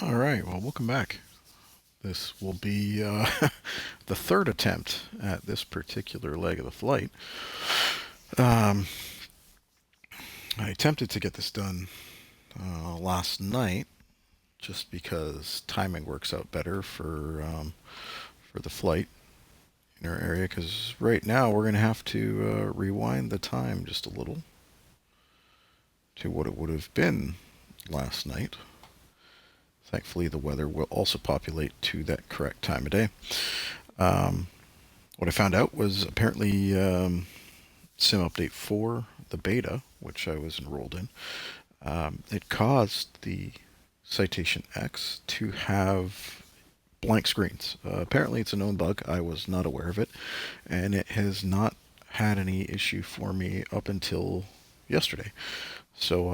All right, well, welcome back. This will be the third attempt at this particular leg of the flight. Um, I attempted to get this done last night just because timing works out better for the flight in our area. Because right now we're going to have to rewind the time just a little to what it would have been last night. Thankfully, the weather will also populate to that correct time of day. Um, what I found out was apparently Sim Update 4, the beta, which I was enrolled in, it caused the Citation X to have blank screens. Apparently, it's a known bug. I was not aware of it, and it has not had any issue for me up until yesterday. So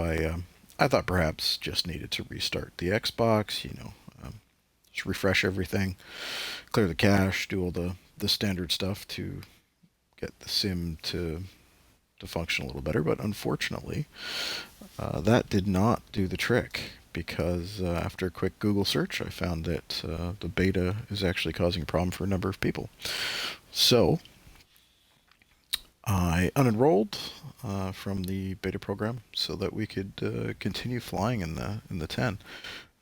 I thought perhaps just needed to restart the Xbox, just refresh everything, clear the cache, do all the standard stuff to get the sim to function a little better. But unfortunately, that did not do the trick because after a quick Google search, I found that the beta is actually causing a problem for a number of people. So I unenrolled from the beta program so that we could continue flying in the 10.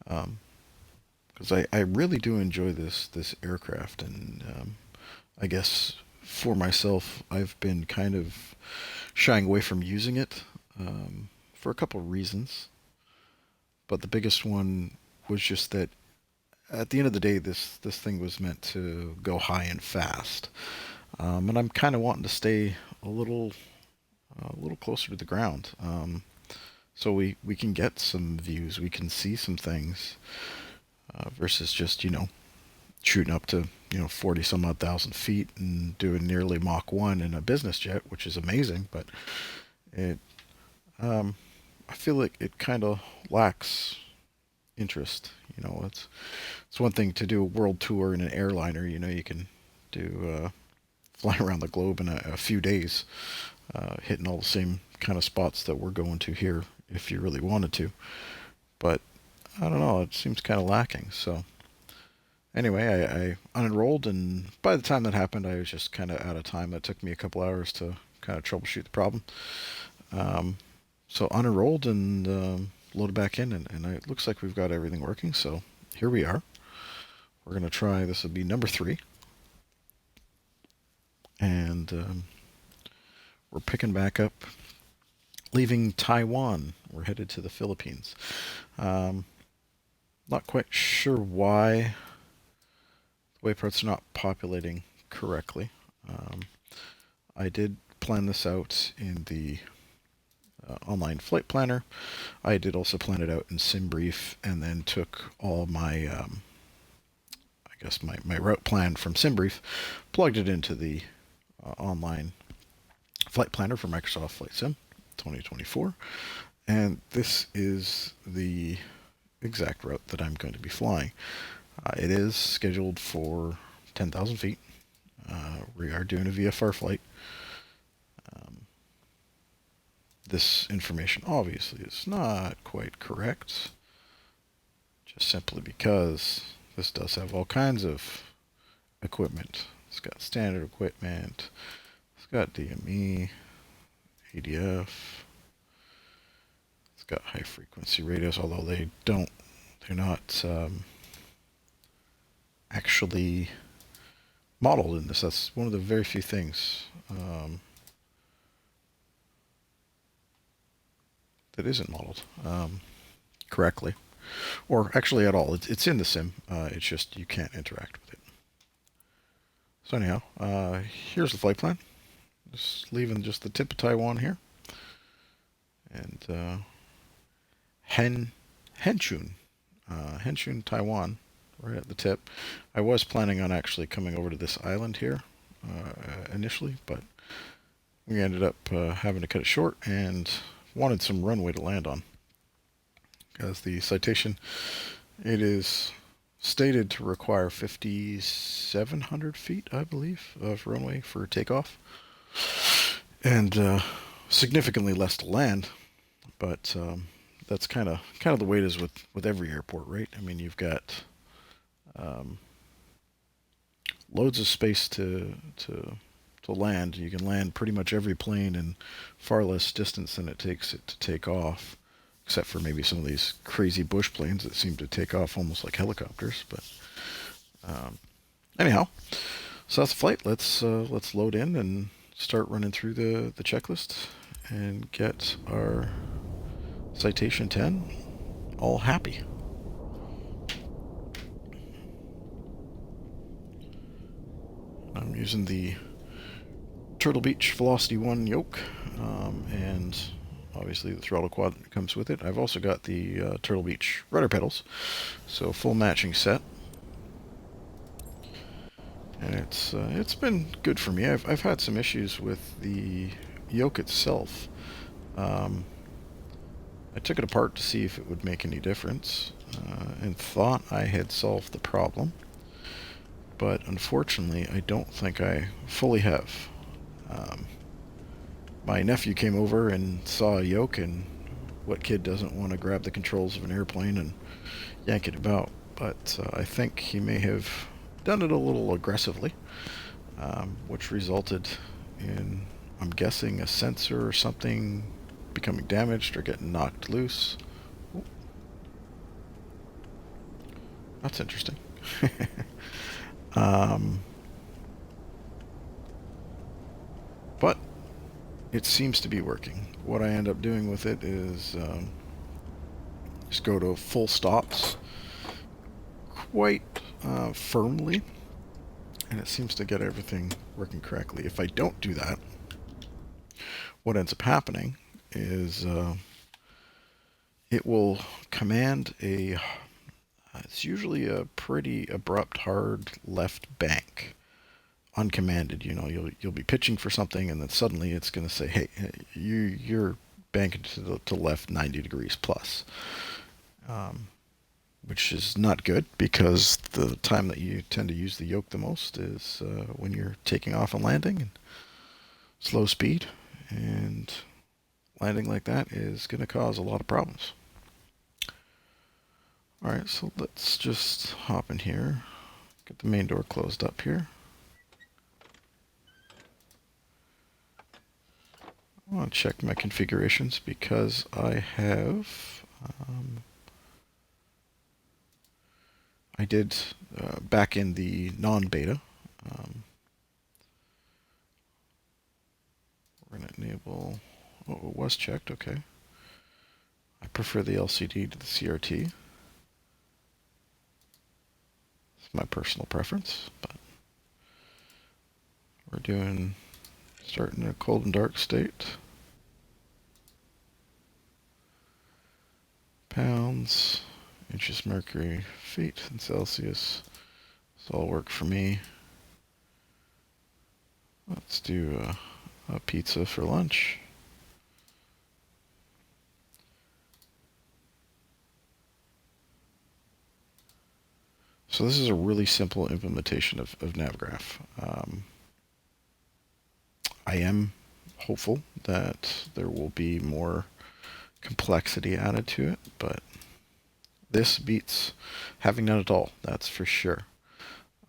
Because I really do enjoy this aircraft, and I guess for myself, I've been kind of shying away from using it for a couple of reasons. But the biggest one was just that at the end of the day, this thing was meant to go high and fast, and I'm kind of wanting to stay a little closer to the ground, so we can get some views, we can see some things, versus just shooting up to 40 some odd thousand feet and doing nearly Mach 1 in a business jet, which is amazing, but it I feel like it kind of lacks interest. It's one thing to do a world tour in an airliner. You can do fly around the globe in a few days, hitting all the same kind of spots that we're going to here if you really wanted to. But I don't know, it seems kind of lacking. So anyway, I unenrolled, and by the time that happened, I was just kind of out of time. It took me a couple hours to kind of troubleshoot the problem. Um, so unenrolled and loaded back in, and it looks like we've got everything working. So here we are. We're going to try, this will be number 3. And we're picking back up, leaving Taiwan. We're headed to the Philippines. Not quite sure why the wayparts are not populating correctly. I did plan this out in the online flight planner. I did also plan it out in SimBrief, and then took all my, I guess my route plan from SimBrief, plugged it into the online flight planner for Microsoft Flight Sim 2024, and this is the exact route that I'm going to be flying. It is scheduled for 10,000 feet. We are doing a VFR flight. This information obviously is not quite correct, just simply because this does have all kinds of equipment. It's got standard equipment, it's got DME, ADF, it's got high frequency radios, although they're not actually modeled in this. That's one of the very few things that isn't modeled correctly, or actually at all. It's in the sim. It's just you can't interact with it. So anyhow, here's the flight plan. Just leaving just the tip of Taiwan here, and Henchun, Taiwan, right at the tip. I was planning on actually coming over to this island here initially, but we ended up having to cut it short and wanted some runway to land on. As the citation, it is stated to require 5,700 feet, I believe, of runway for takeoff, and significantly less to land. But that's kind of the way it is with every airport, right? I mean, you've got loads of space to land. You can land pretty much every plane in far less distance than it takes it to take off, except for maybe some of these crazy bush planes that seem to take off almost like helicopters. But anyhow, so that's the flight. Let's load in and start running through the checklist and get our Citation 10 all happy. I'm using the TurtleBeach VelocityOne Yoke, and obviously the throttle quadrant comes with it. I've also got the TurtleBeach rudder pedals, so full matching set. And it's been good for me. I've had some issues with the yoke itself. I took it apart to see if it would make any difference, and thought I had solved the problem, but unfortunately I don't think I fully have. My nephew came over and saw a yoke, and what kid doesn't want to grab the controls of an airplane and yank it about? But I think he may have done it a little aggressively, which resulted in, I'm guessing, a sensor or something becoming damaged or getting knocked loose. Ooh. That's interesting. But it seems to be working. What I end up doing with it is just go to full stops quite firmly, and it seems to get everything working correctly. If I don't do that, what ends up happening is it will command it's usually a pretty abrupt, hard left bank, uncommanded. You know, you'll be pitching for something, and then suddenly it's going to say, "Hey, you're banking to left 90 degrees plus," which is not good, because the time that you tend to use the yoke the most is when you're taking off and landing, and slow speed, and landing like that is going to cause a lot of problems. Alright, so let's just hop in here, get the main door closed up here. I want to check my configurations, because I have, I did back in the non-beta, we're going to enable, oh, it was checked, okay. I prefer the LCD to the CRT. It's my personal preference, but we're doing, starting in a cold and dark state. Pounds, inches mercury, feet in Celsius. This all work for me. Let's do a pizza for lunch. So this is a really simple implementation of Navgraph. I am hopeful that there will be more complexity added to it, but this beats having none at all, that's for sure.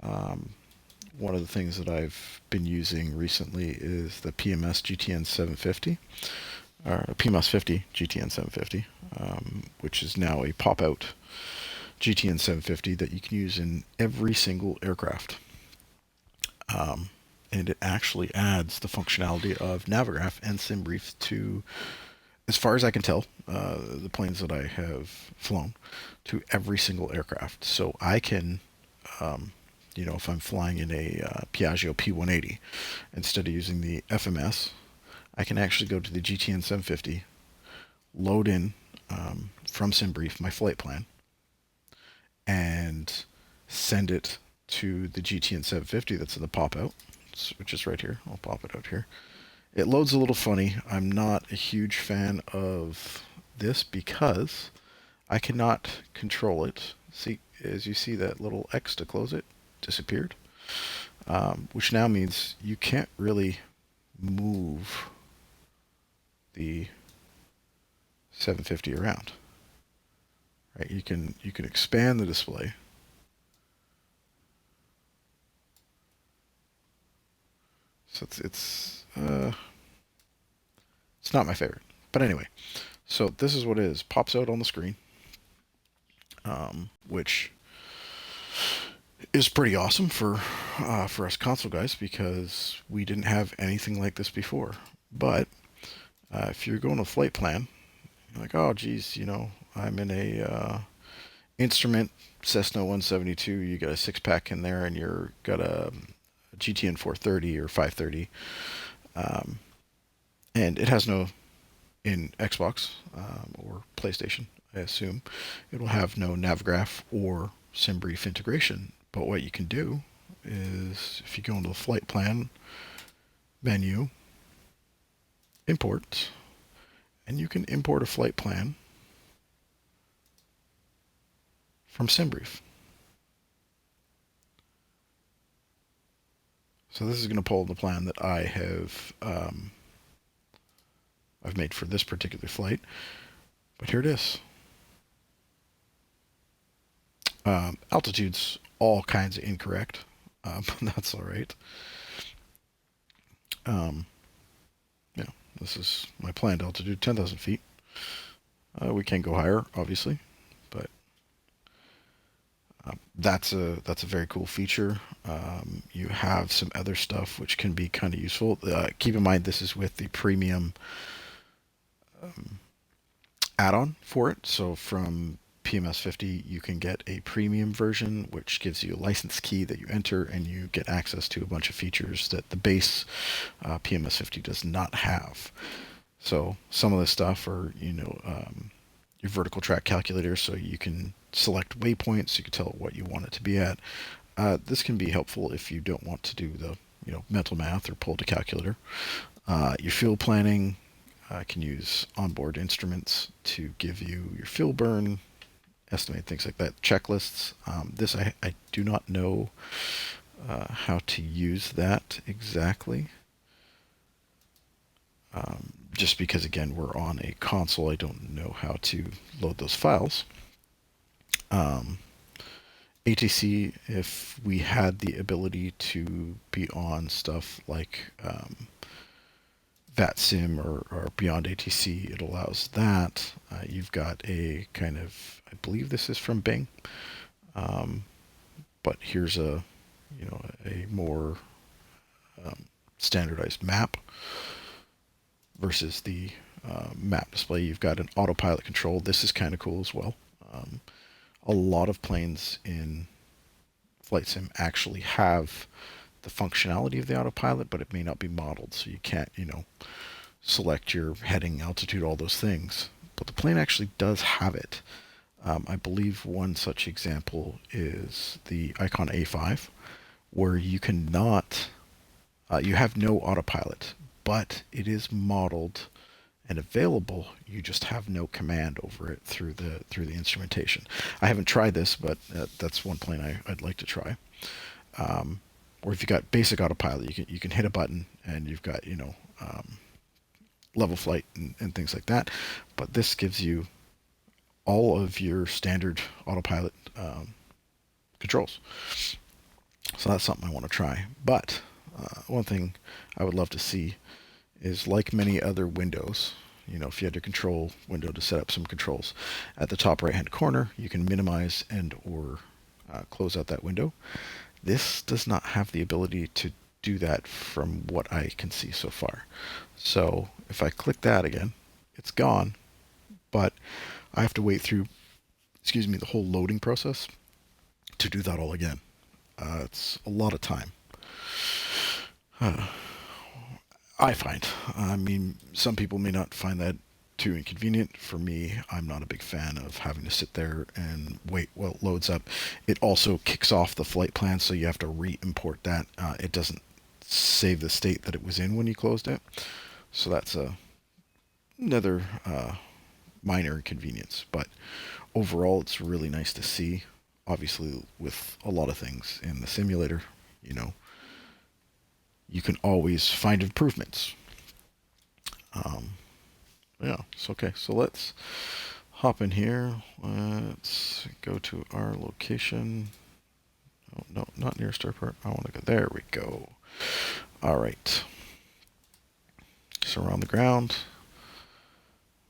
One of the things that I've been using recently is the PMS GTN 750, or PMS 50 GTN 750, which is now a pop-out GTN 750 that you can use in every single aircraft. And it actually adds the functionality of Navgraph and SimBrief to, as far as I can tell, the planes that I have flown, to every single aircraft. So I can, you know, if I'm flying in a Piaggio P180, instead of using the FMS, I can actually go to the GTN 750, load in from SimBrief my flight plan, and send it to the GTN 750 that's in the pop-out, which is right here. I'll pop it out here. It loads a little funny. I'm not a huge fan of this because I cannot control it. See, as you see, that little X to close it disappeared, which now means you can't really move the 750 around. Right? You can expand the display. So it's not my favorite, but anyway. So this is what it is. Pops out on the screen, which is pretty awesome for us console guys because we didn't have anything like this before. But if you're going to flight plan, you're like, oh geez, I'm in a instrument Cessna 172. You got a 6-pack in there, and you're got a GTN 430 or 530, and it has no in Xbox or PlayStation. I assume it will have no Navgraph or SimBrief integration. But what you can do is, if you go into the flight plan menu, import, and you can import a flight plan from SimBrief. So this is going to pull the plan that I have I've made for this particular flight. But here it is. Altitude's all kinds of incorrect, but that's all right. Yeah, this is my planned altitude, 10,000 feet. We can go higher, obviously, but that's a very cool feature. You have some other stuff which can be kind of useful. Keep in mind this is with the premium add-on for it. So from PMS 50, you can get a premium version, which gives you a license key that you enter, and you get access to a bunch of features that the base PMS 50 does not have. So some of the stuff are, your vertical track calculator, so you can select waypoints, you can tell it what you want it to be at. This can be helpful if you don't want to do the, mental math or pull the calculator. Your fuel planning, can use onboard instruments to give you your fuel burn, estimate things like that. Checklists. This I do not know how to use that exactly. Just because, again, we're on a console, I don't know how to load those files. ATC, if we had the ability to be on stuff like VATSIM or Beyond ATC, it allows that. You've got a kind of, I believe this is from Bing, but here's a more standardized map versus the map display. You've got an autopilot control. This is kind of cool as well. A lot of planes in Flight Sim actually have the functionality of the autopilot, but it may not be modeled, so you can't, select your heading, altitude, all those things. But the plane actually does have it. I believe one such example is the Icon A5, where you cannot, you have no autopilot, but it is modeled and available. You just have no command over it through the instrumentation. I haven't tried this, but that's one plane I'd like to try. Or if you got basic autopilot, you can hit a button and you've got level flight and things like that. But this gives you all of your standard autopilot controls. So that's something I want to try. But one thing I would love to see is, like many other windows, if you had your control window to set up some controls, at the top right hand corner you can minimize and or close out that window. This does not have the ability to do that from what I can see so far. So if I click that again, it's gone, but I have to wait through, the whole loading process to do that all again. It's a lot of time. I find. I mean, some people may not find that too inconvenient. For me, I'm not a big fan of having to sit there and wait while it loads up. It also kicks off the flight plan, so you have to re-import that. It doesn't save the state that it was in when you closed it. So that's another minor inconvenience. But overall, it's really nice to see. Obviously, with a lot of things in the simulator, you can always find improvements. Yeah, it's okay. So let's hop in here. Let's go to our location. Oh, no, not near starport. I want to go. There we go. All right. So we're on the ground.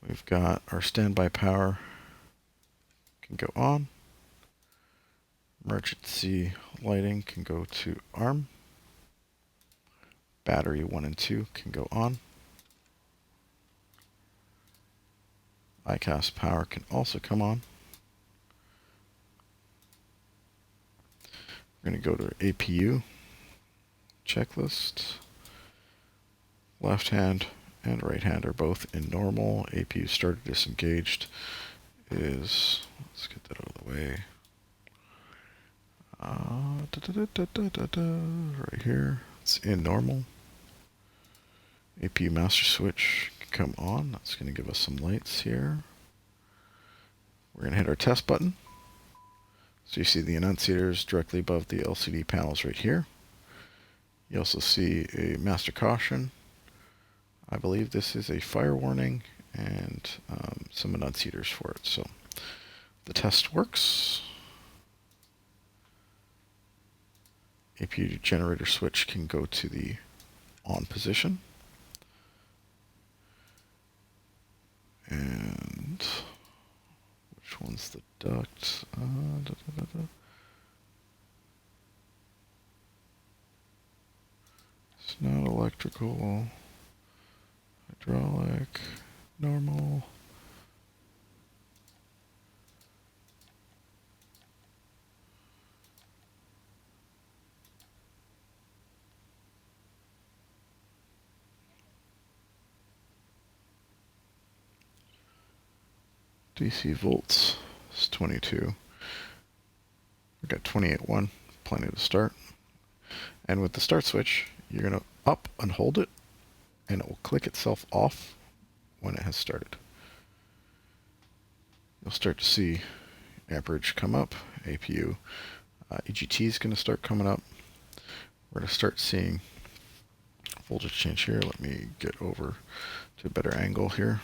We've got our standby power can go on. Emergency lighting can go to arm. Battery 1 and 2 can go on. ICAS power can also come on. We're going to go to APU checklist. Left hand and right hand are both in normal. APU started disengaged is, let's get that out of the way. Right here, it's in normal. APU master switch can come on. That's going to give us some lights here. We're going to hit our test button. So you see the annunciators directly above the LCD panels right here. You also see a master caution. I believe this is a fire warning and some annunciators for it. So the test works. APU generator switch can go to the on position. And which one's the duct? It's not electrical. Hydraulic. Normal. DC volts is 22. We've got 28.1, plenty to start. And with the start switch, you're going to up and hold it, and it will click itself off when it has started. You'll start to see amperage come up, APU. EGT is going to start coming up. We're going to start seeing voltage change here. Let me get over to a better angle here.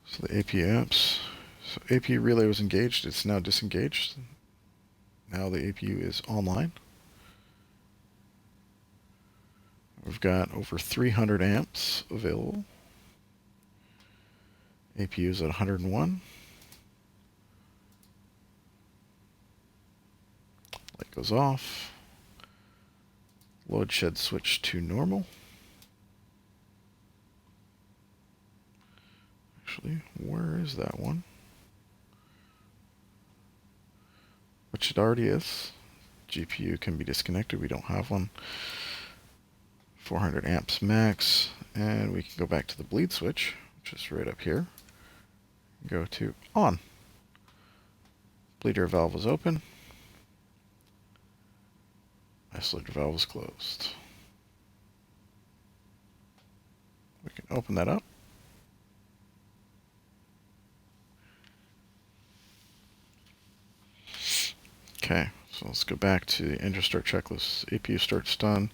So the APU amps. So APU relay was engaged. It's now disengaged. Now the APU is online. We've got over 300 amps available. APU is at 101. Light goes off. Load shed switch to normal. Actually, where is that one? Which it already is. GPU can be disconnected. We don't have one. 400 amps max. And we can go back to the bleed switch, which is right up here. Go to on. Bleeder valve is open. Isolator valve is closed. We can open that up. Okay, so let's go back to the engine start checklist. APU starts done.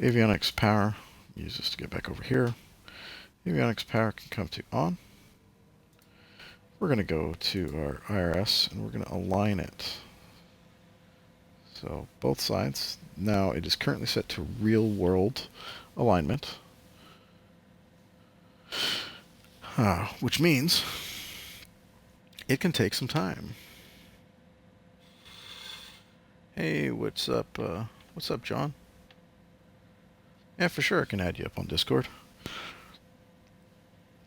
Avionics power, use this to get back over here. Avionics power can come to on. We're going to go to our IRS and we're going to align it. So both sides. Now it is currently set to real world alignment. Which means it can take some time. Hey, what's up? What's up, John? Yeah, for sure, I can add you up on Discord.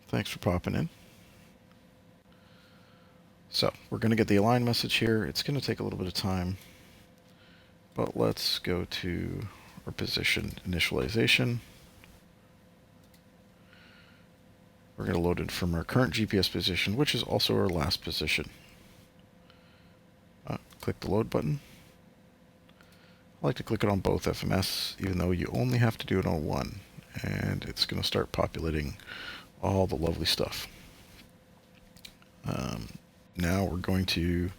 Thanks for popping in. So, we're going to get the align message here. It's going to take a little bit of time. But let's go to our position initialization. We're going to load it from our current GPS position, which is also our last position. Click the load button. I like to click it on both FMS, even though you only have to do it on one. And it's going to start populating all the lovely stuff. Now we're going to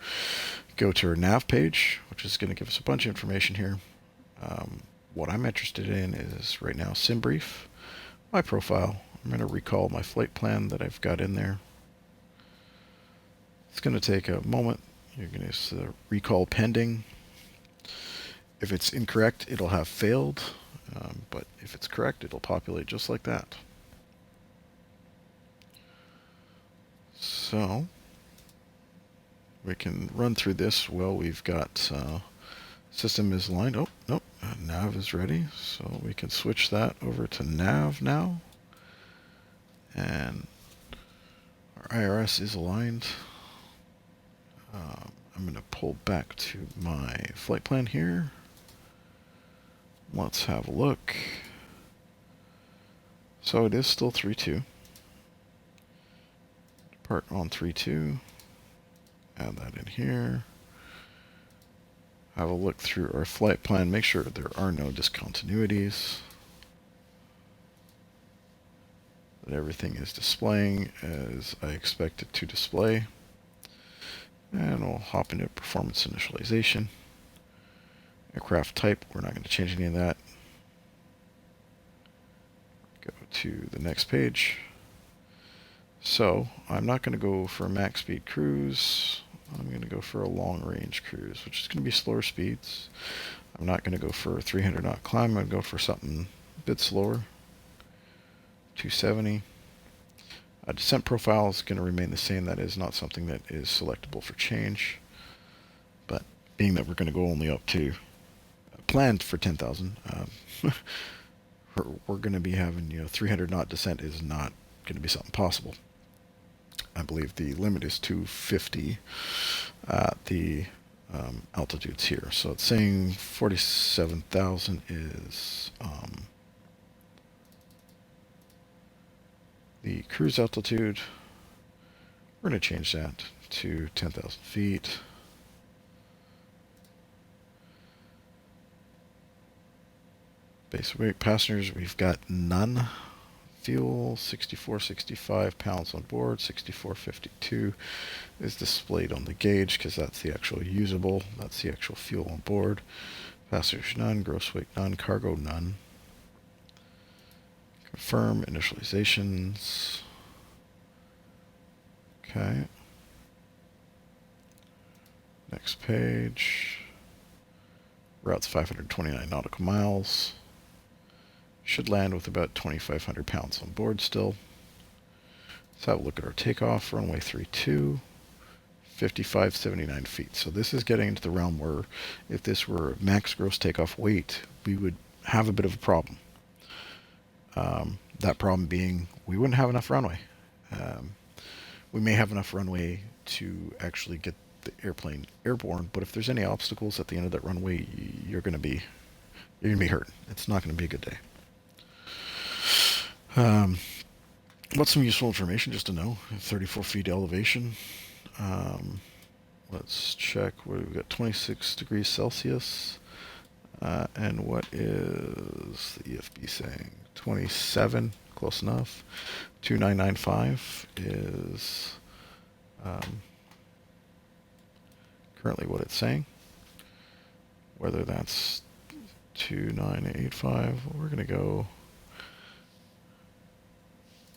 go to our nav page, which is going to give us a bunch of information here. What I'm interested in is right now SimBrief, my profile. I'm going to recall my flight plan that I've got in there. It's going to take a moment. You're going to recall pending. If it's incorrect, it'll have failed, but if it's correct, it'll populate just like that. So we can run through this. Well, we've got system is aligned. Oh, nope, nav is ready. So we can switch that over to nav now. And our IRS is aligned. I'm going to pull back to my flight plan here. Let's have a look. So it is still 3-2. Depart on 3-2. Add that in here. Have a look through our flight plan. Make sure there are no discontinuities. That everything is displaying as I expect it to display. And we'll hop into performance initialization. Aircraft type, we're not going to change any of that. Go to the next page. So I'm not going to go for a max speed cruise. I'm going to go for a long range cruise, which is going to be slower speeds. I'm not going to go for a 300 knot climb. I'm going to go for something a bit slower. 270. Descent profile is going to remain the same. That is not something that is selectable for change. But being that we're going to go only up to planned for 10,000, we're going to be having 300 knot descent is not going to be something possible. I believe the limit is 250 at the altitudes here. So it's saying 47,000 is the cruise altitude. We're going to change that to 10,000 feet. Base weight passengers, we've got none. Fuel, 6465 pounds on board. 6452 is displayed on the gauge because that's the actual usable. That's the actual fuel on board. Passengers none. Gross weight none. Cargo none. Confirm initializations. Okay. Next page. Route's 529 nautical miles. Should land with about 2,500 pounds on board still. Let's have a look at our takeoff. Runway 32, 5579 feet. So this is getting into the realm where if this were max gross takeoff weight, we would have a bit of a problem. That problem being we wouldn't have enough runway. We may have enough runway to actually get the airplane airborne, but if there's any obstacles at the end of that runway, you're going to be hurting. It's not going to be a good day. What's some useful information just to know? 34 feet elevation. Let's check. We've got 26 degrees Celsius. And what is the EFB saying? 27, close enough. 2995 is currently what it's saying. Whether that's 2985, we're going to go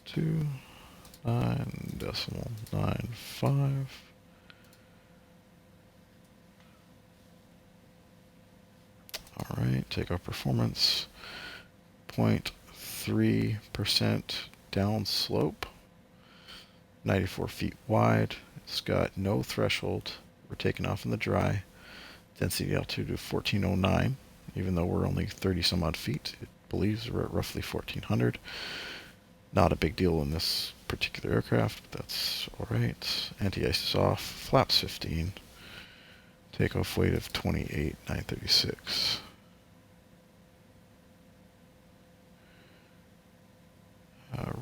29.95. All right, takeoff performance, 0.3% down slope, 94 feet wide. It's got no threshold. We're taking off in the dry. Density altitude of 1409, even though we're only 30 some odd feet. It believes we're at roughly 1400. Not a big deal in this particular aircraft, but that's all right. Anti-ice is off. Flaps 15. Takeoff weight of 28,936.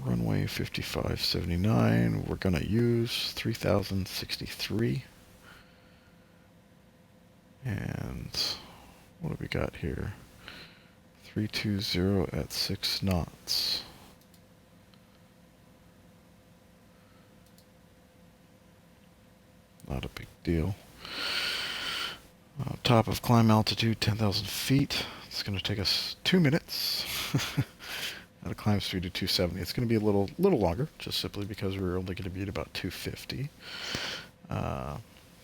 Runway 5579. We're going to use 3063. And what do we got here? 320 at 6 knots. Not a big deal. Top of climb altitude, 10,000 feet. It's going to take us 2 minutes. At a climb speed of 270. It's going to be a little longer, just simply because we're only going to be at about 250.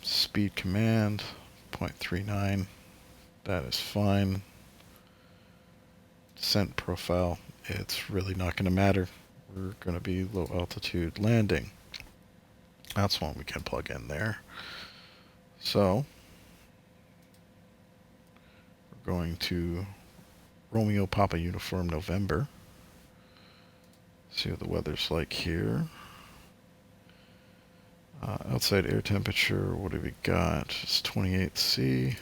Speed command 0.39. That is fine. Descent profile, it's really not going to matter. We're going to be low altitude landing. That's one we can plug in there. So we're going to Romeo Papa Uniform November. See what the weather's like here. Outside air temperature, what have we got? It's 28 C.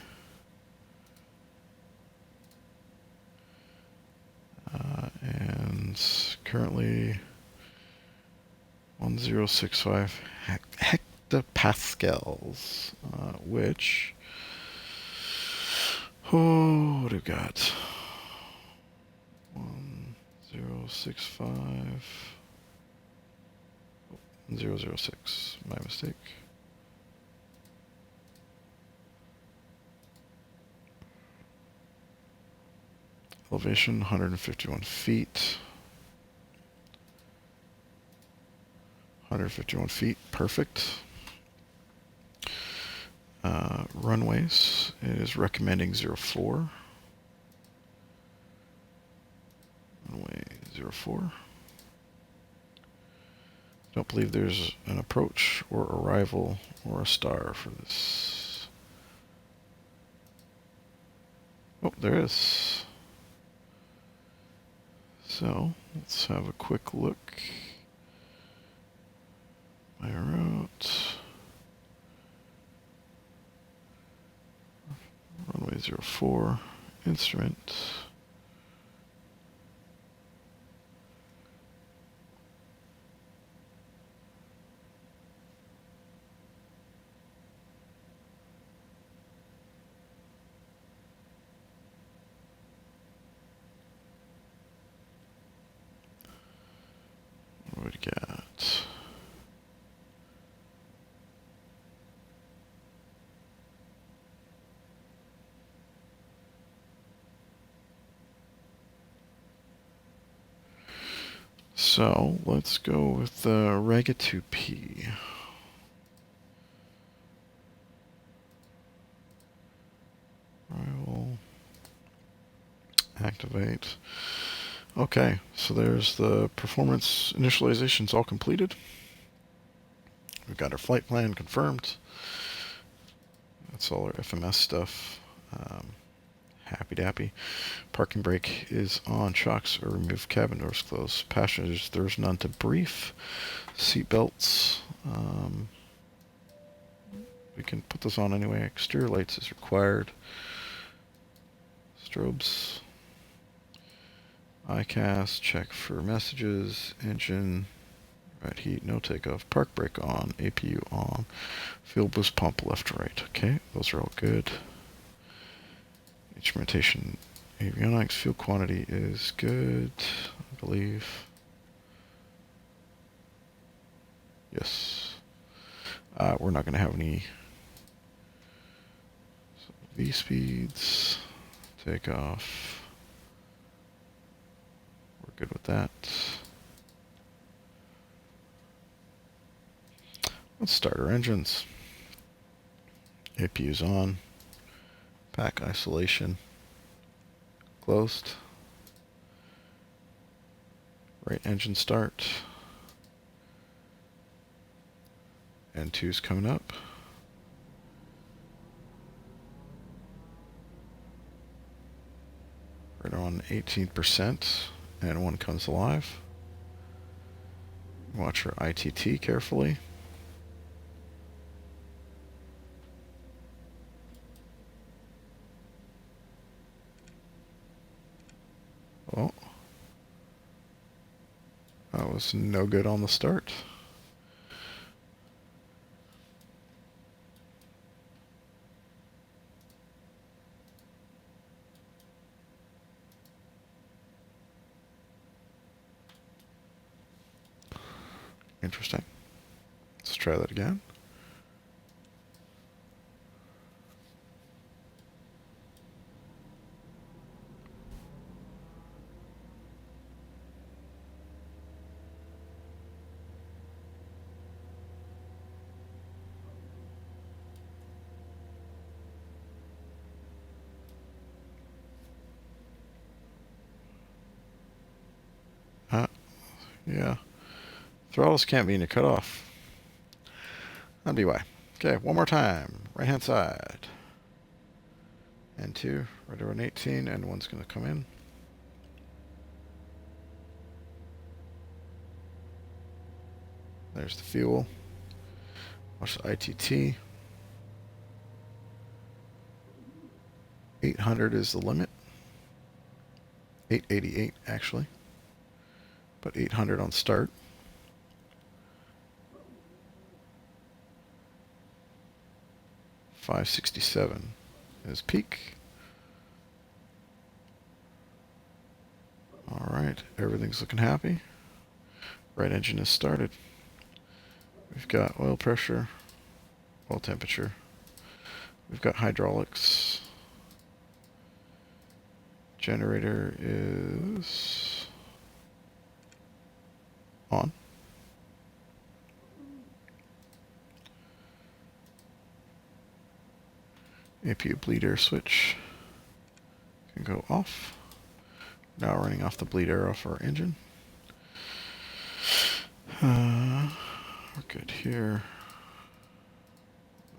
And currently 1065 hectopascals, which, what do we got? 1065, 006, my mistake. Elevation 151 feet. 151 feet, perfect. Runways is recommending 04. Runway 04. Don't believe there's an approach or arrival or a star for this. Oh, there is. So let's have a quick look. My route. Runway 04. Instrument. What do we got? So let's go with the RAGAY 2P. I will activate. Okay, so there's the performance initializations all completed. We've got our flight plan confirmed. That's all our FMS stuff. Happy dappy. Parking brake is on. Shocks are removed. Cabin doors closed. Passengers, there's none to brief. Seat belts. We can put this on anyway. Exterior lights is required. Strobes. ICAS, check for messages. Engine, right heat, no takeoff. Park brake on. APU on. Fuel boost pump left to right. Okay, those are all good. Instrumentation, avionics, fuel quantity is good, I believe. Yes. We're not going to have any V speeds. Takeoff. We're good with that. Let's start our engines. APU's on. Pack isolation closed. Right engine start. N2's coming up. Right on 18%. N1 comes alive. Watch our ITT carefully. Oh, that was no good on the start. Interesting. Let's try that again. Yeah. Throttles can't be in your cutoff. That'd be why. Okay, one more time. Right hand side. And 2, right around 18, and 1's going to come in. There's the fuel. Watch the ITT. 800 is the limit. 888 actually. But 800 on start. $567 is peak. Alright, everything's looking happy. Right engine is started. We've got oil pressure, oil temperature. We've got hydraulics. Generator is on. APU bleed air switch can go off. Now running off the bleed air off our engine. We're good here.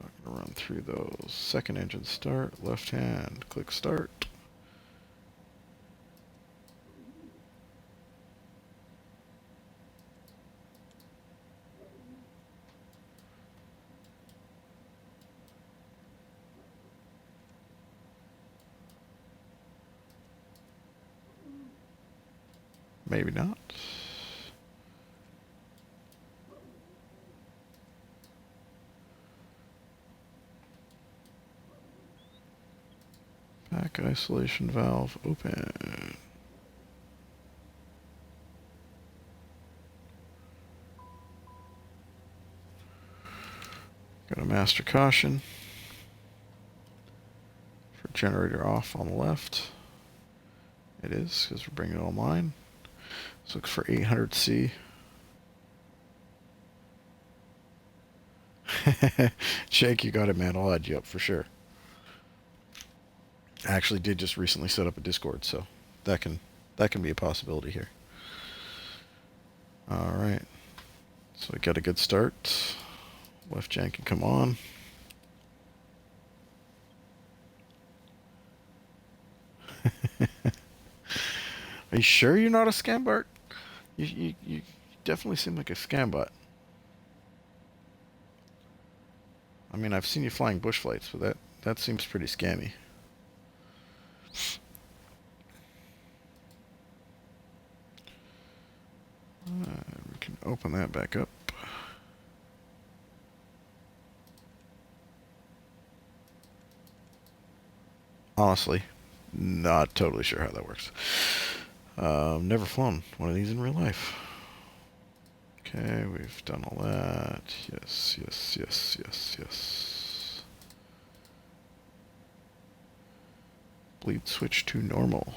Not gonna run through those. Second engine start, left hand, click start. Maybe not. Back isolation valve open. Got a master caution for generator off on the left. It is, because we're bringing it online. Let's look for 800C. Jake, you got it, man. I'll add you up for sure. I actually did just recently set up a Discord, so that can be a possibility here. All right. So we got a good start. Left gen can come on. Are you sure you're not a scam bot? You definitely seem like a scam bot. I mean, I've seen you flying bush flights, but that seems pretty scammy. We can open that back up. Honestly, not totally sure how that works. Never flown one of these in real life. Okay, we've done all that. Yes, yes, yes, yes, yes. Bleed switch to normal.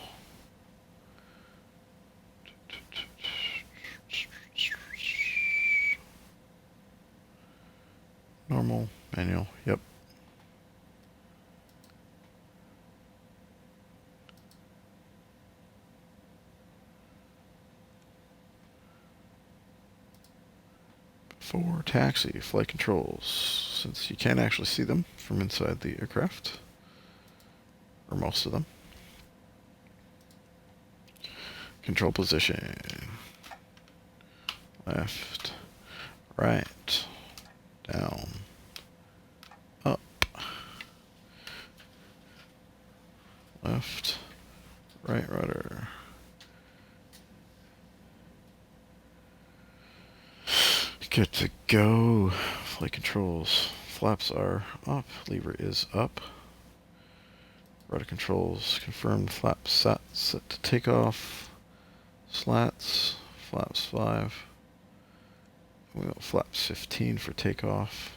Normal, manual, yep. For taxi, flight controls, since you can't actually see them from inside the aircraft, or most of them. Control position, left, right, down, up, left, right rudder. Good to go. Flight controls. Flaps are up. Lever is up. Rudder controls. Confirmed flaps set to takeoff. Slats. Flaps 5. We got flaps 15 for takeoff.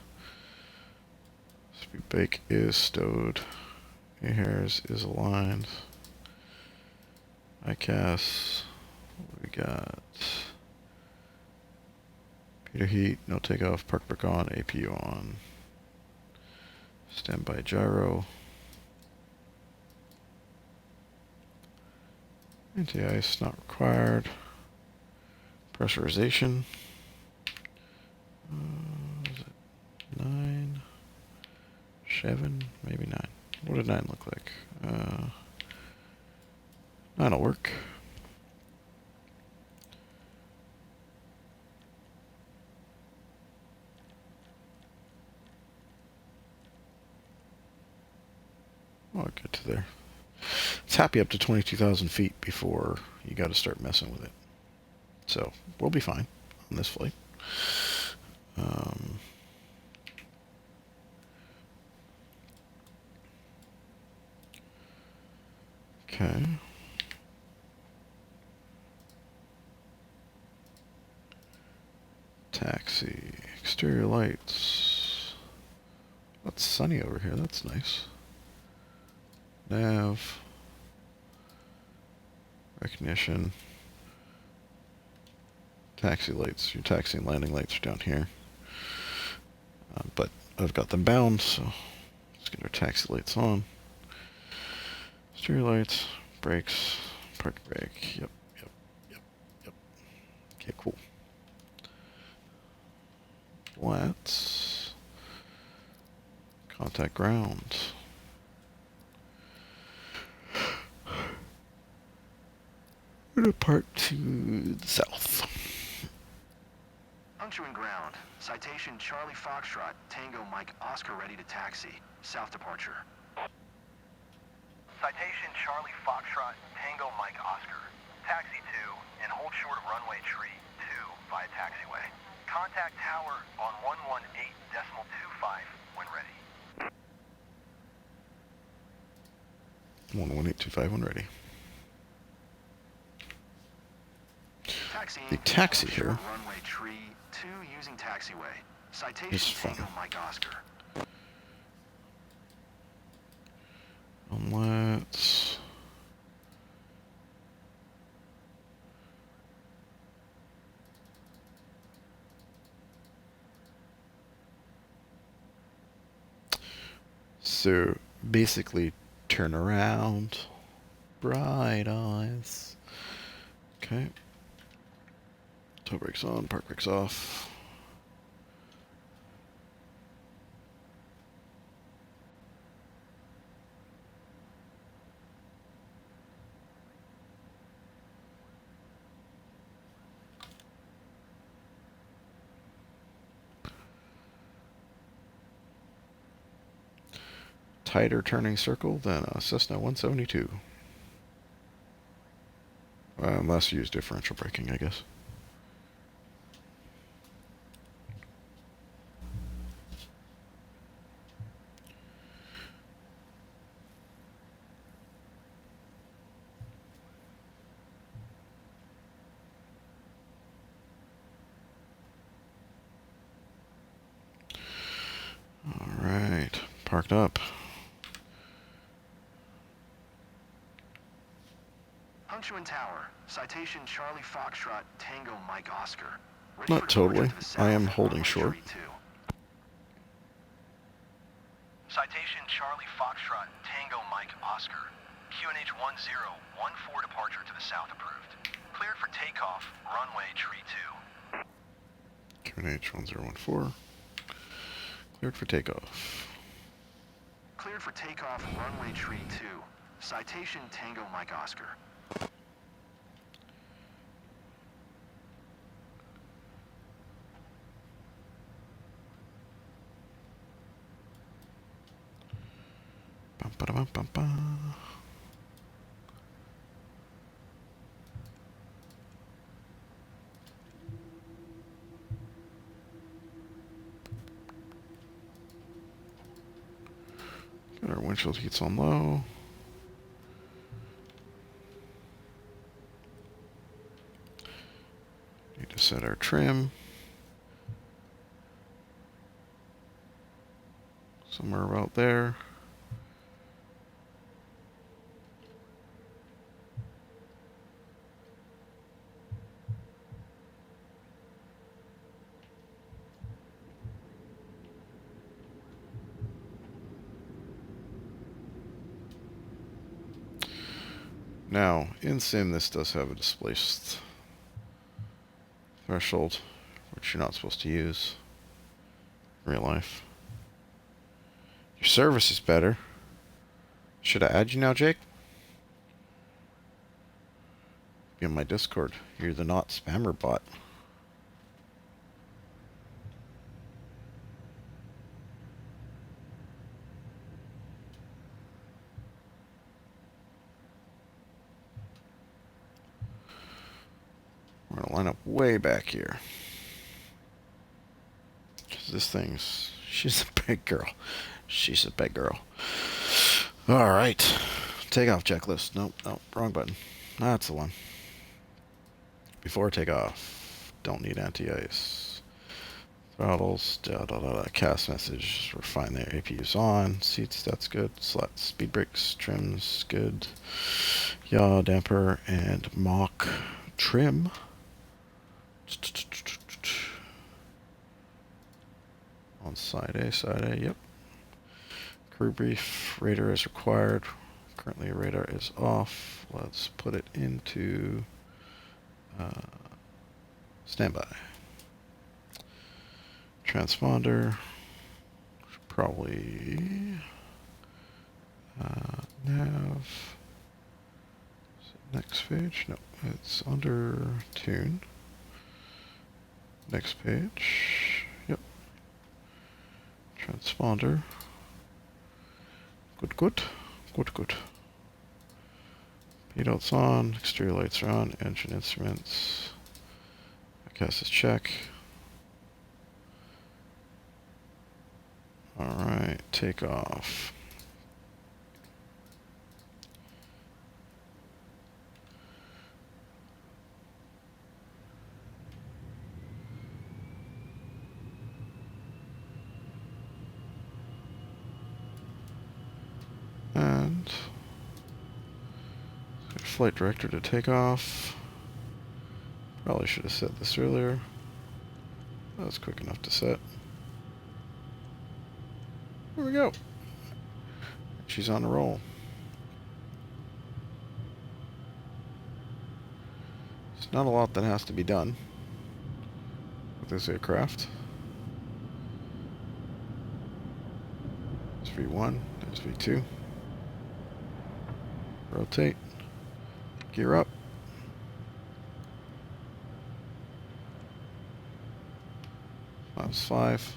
Speed brake is stowed. Hairs is aligned. ICAS. We got Peter heat, no takeoff, park brake on, APU on. Standby gyro. Anti-ice not required. Pressurization. Is it 9? 7? Maybe 9. What did 9 look like? 9 will work. Oh, I'll get to there. It's happy up to 22,000 feet before you got to start messing with it. So we'll be fine on this flight. Okay. Taxi. Exterior lights. It's sunny over here. That's nice. Nav. Recognition. Taxi lights. Your taxi and landing lights are down here. But I've got them bound, so let's get our taxi lights on. Exterior lights. Brakes. Park brake. Yep. Okay, cool. Let's contact ground. We're gonna park to the south. Puncturing ground. Citation Charlie Foxtrot, Tango Mike Oscar ready to taxi. South departure. Citation Charlie Foxtrot, Tango Mike Oscar. Taxi 2 and hold short of runway tree 2 via taxiway. Contact tower on 118.25 when ready. 118.25 when ready. Taxi. The taxi here. Runway tree 2 using taxiway. Citation This is fun. Tango Mike Oscar. Let's so basically turn around. Bright eyes. Okay. Toe brakes on, park brakes off. Tighter turning circle than a Cessna 172. Unless you use differential braking, I guess. All right, parked up. Puncturing tower. Citation Charlie Foxtrot, Tango Mike Oscar. Not totally. I am holding short. Citation Charlie Foxtrot, Tango Mike Oscar. QNH 1014 departure to the south approved. Cleared for takeoff, runway tree 2. QNH 1014. Cleared for takeoff. Cleared for takeoff, runway tree 2. Citation Tango Mike Oscar. Bum, ba-da-bum, bum, bum. Got our windshield heats on low. Need to set our trim. Somewhere about there. Now, in sim, this does have a displaced threshold, which you're not supposed to use in real life. Your service is better. Should I add you now, Jake? Be on my Discord. You're the not spammer bot. We're gonna line up way back here. Cause this thing's, she's a big girl. She's a big girl. Alright. Takeoff checklist. Nope, nope, wrong button. That's the one. Before takeoff, don't need anti-ice. Throttles, cast message, we're fine there. APU's on, seats, that's good. Slats, speed brakes, trims, good. Yaw, damper, and mock trim. On side A, yep. Crew brief, radar is required. Currently radar is off. Let's put it into standby. Transponder, probably nav. Next page, no, it's under tune. Next page, yep. Transponder. Good. Pilots on, exterior lights are on, engine instruments. Cast is check. Alright, take off. And flight director to take off. Probably should have set this earlier. That was quick enough to set. Here we go. She's on a roll. There's not a lot that has to be done with this aircraft. There's V1, there's V2. Rotate. Gear up. -5.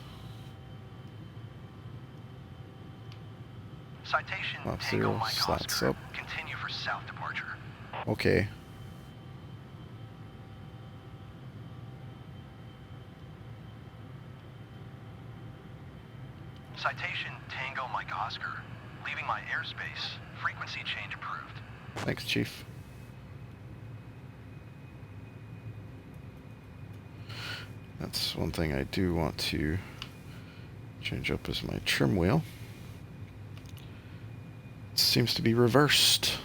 Citation Tango 0, Mike slats Oscar. up. Continue for south departure. Okay. Citation Tango Mike Oscar. Leaving my airspace. Frequency change approved. Thanks, Chief. That's one thing I do want to change up is my trim wheel. It seems to be reversed.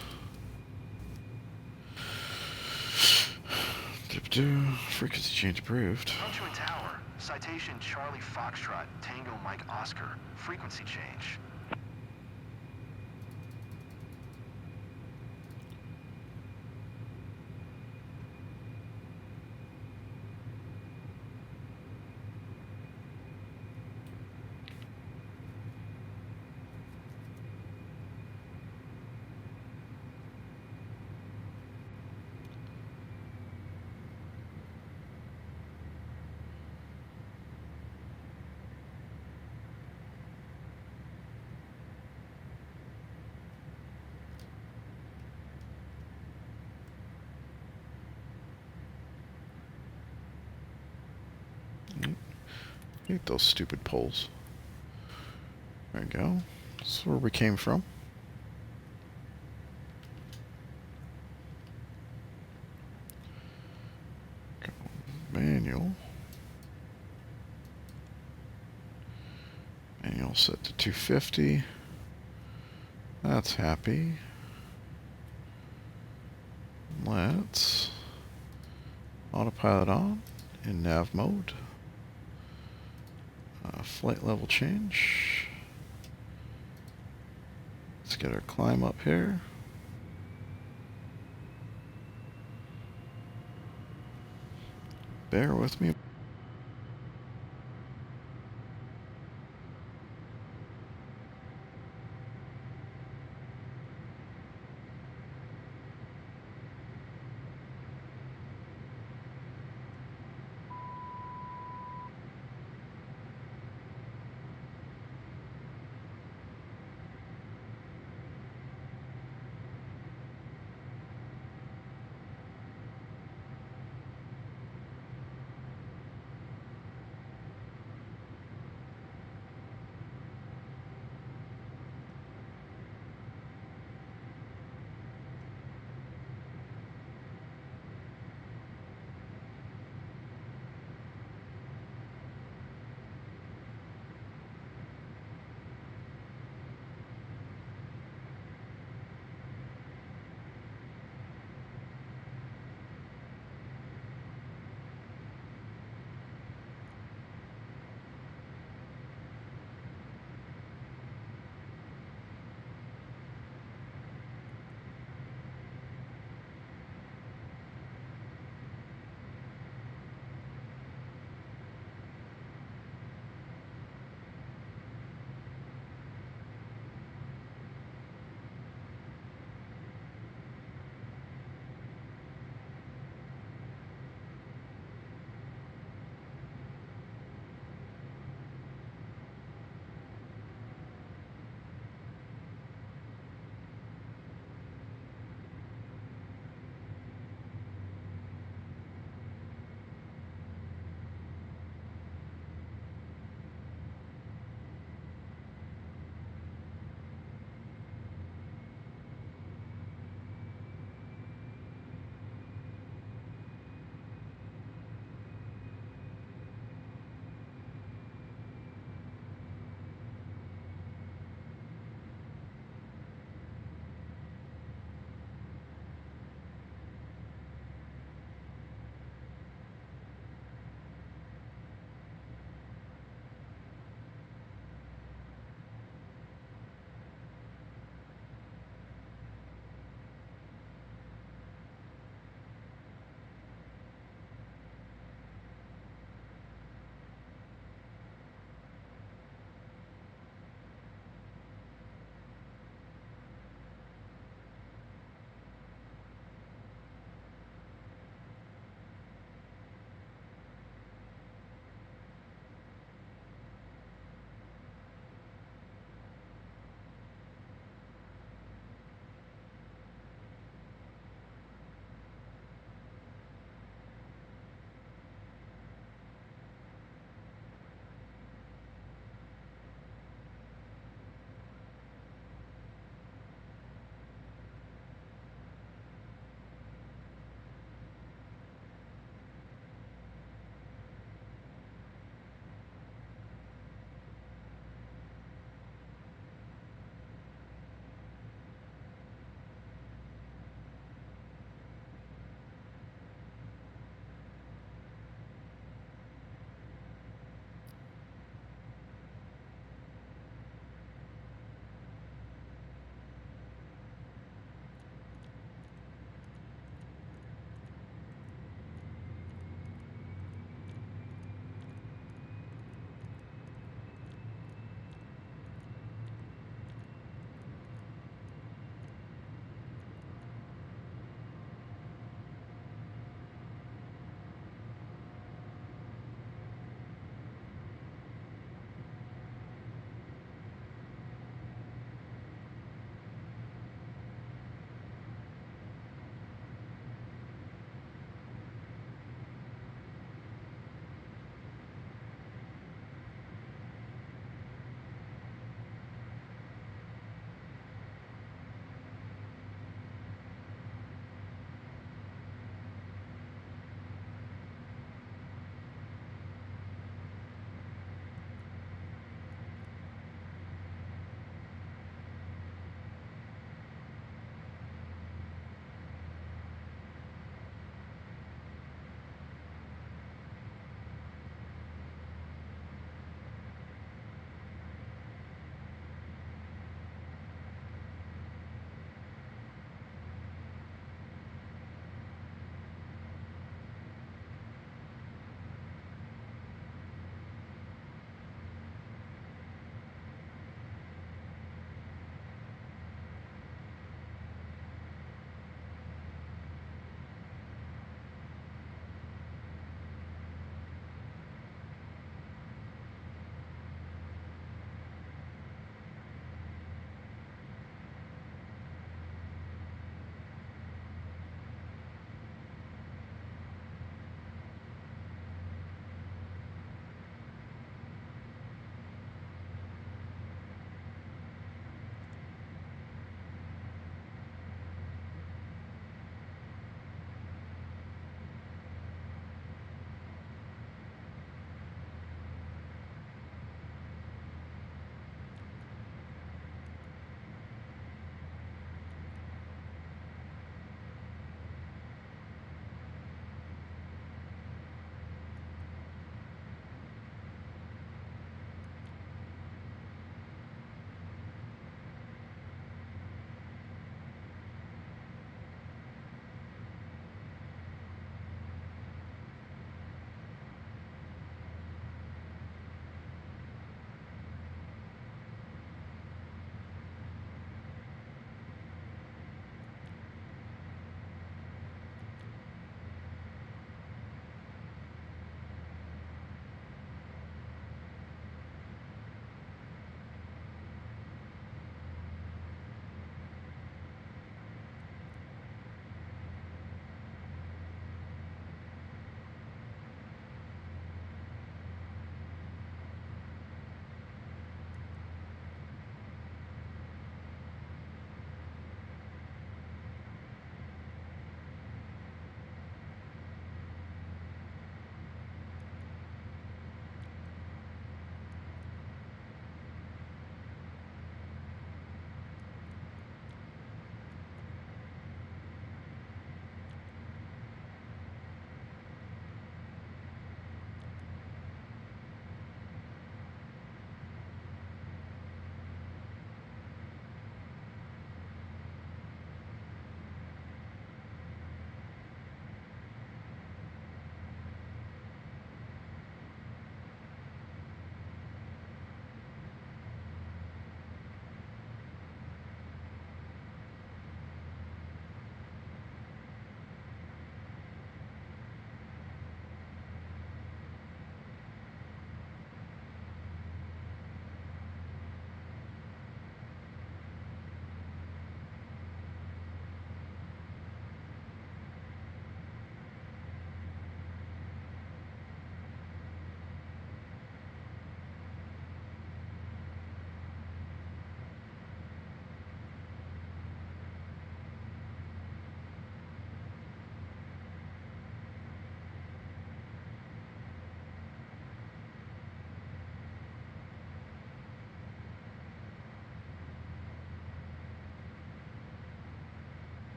Frequency change approved. Function Tower. Citation Charlie Foxtrot, Tango Mike Oscar. Frequency change. Hate those stupid poles. There we go. That's where we came from. Manual. Manual set to 250. That's happy. Let's autopilot on in nav mode. Flight level change. Let's get our climb up here. Bear with me.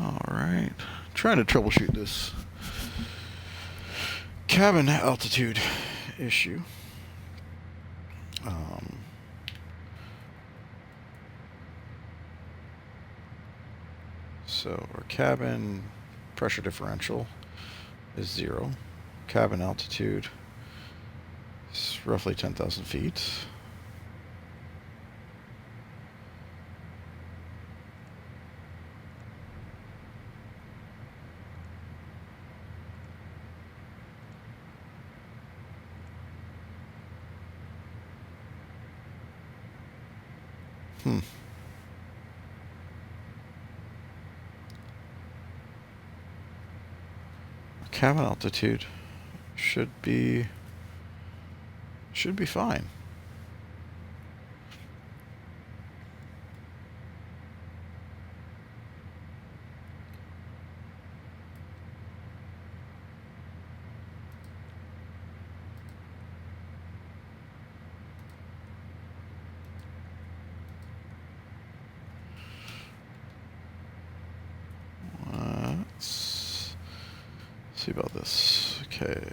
All right, trying to troubleshoot this cabin altitude issue. So our cabin pressure differential is 0. Cabin altitude is roughly 10,000 feet. Cabin altitude should be fine. Let's see about this. Okay.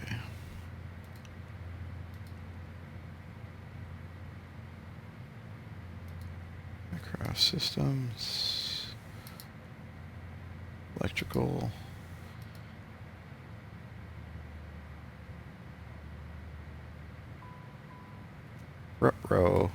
Aircraft systems, electrical, row.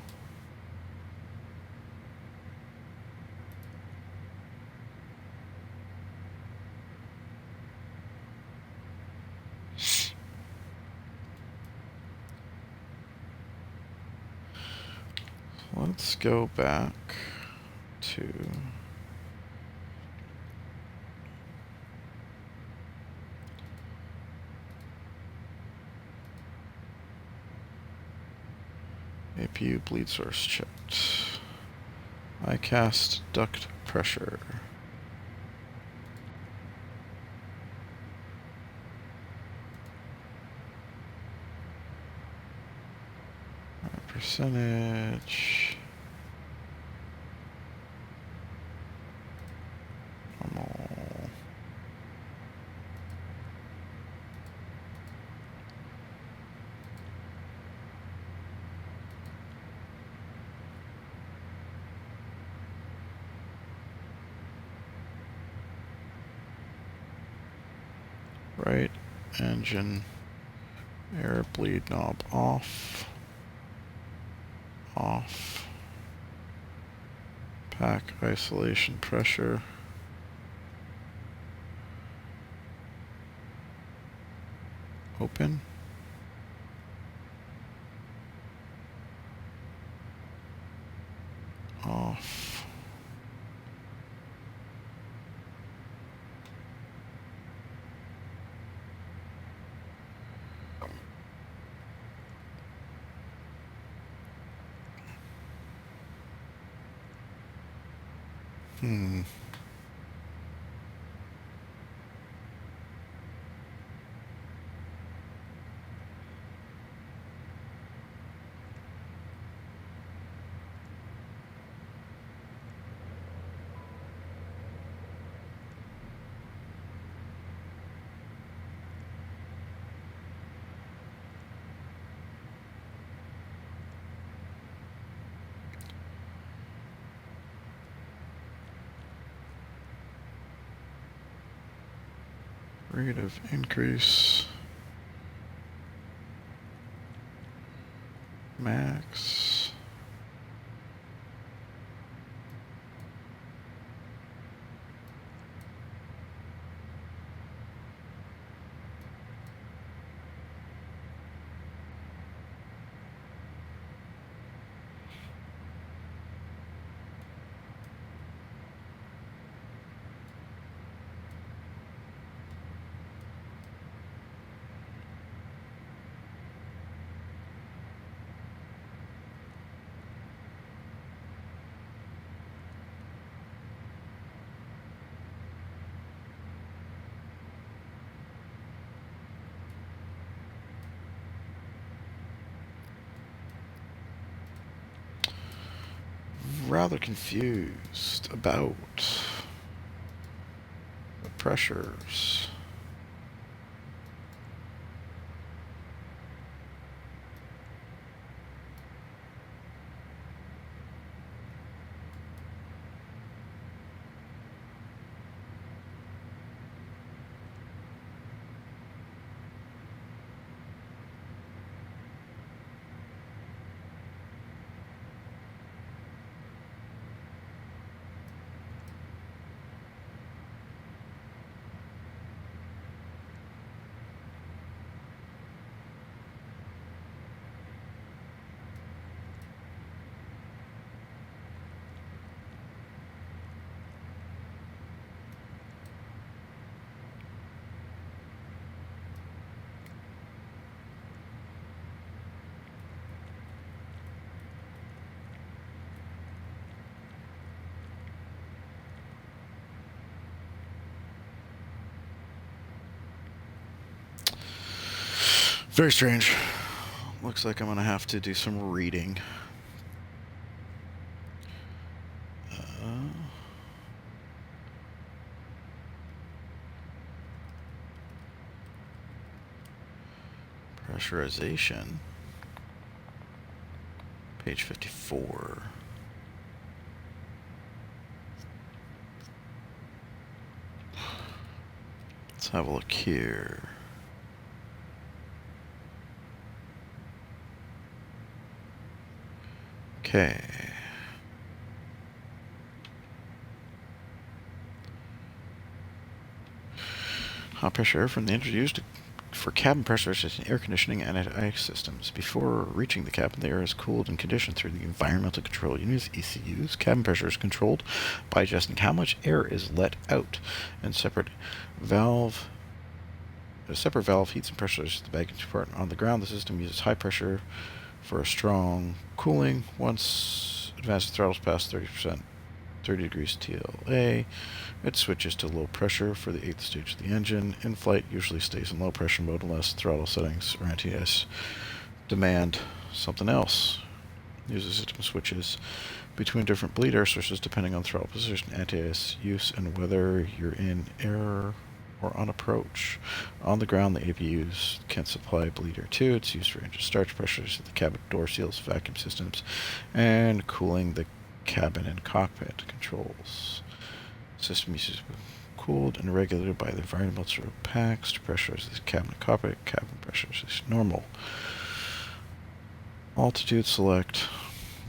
Let's go back to APU bleed source checked. ICAST duct pressure. Percentage. Normal. Right engine air bleed knob off. Off. Pack isolation pressure. Open. Off. Rate of increase. Max. Rather confused about the pressures. Very strange. Looks like I'm going to have to do some reading. Pressurization. Page 54. Let's have a look here. Okay. High pressure air from the engine used for cabin pressurization, air conditioning, and ice systems. Before reaching the cabin, the air is cooled and conditioned through the environmental control units, ECUs. Cabin pressure is controlled by adjusting how much air is let out, and a separate valve heats and pressurizes the baggage compartment. On the ground, the system uses high pressure for a strong cooling. Once advanced throttles past 30%, 30 degrees TLA, it switches to low pressure for the 8th stage of the engine. In flight, usually stays in low pressure mode unless throttle settings or anti-ice demand something else. Uses system switches between different bleed air sources depending on throttle position, anti-ice use, and whether you're in air or on approach. On the ground, the APUs can supply bleed air too. It's used for engine starch pressures, the cabin door seals, vacuum systems, and cooling the cabin and cockpit controls. System uses cooled and regulated by the environmental packs to pressurize the cabin and cockpit. Cabin pressurization normal. Altitude select.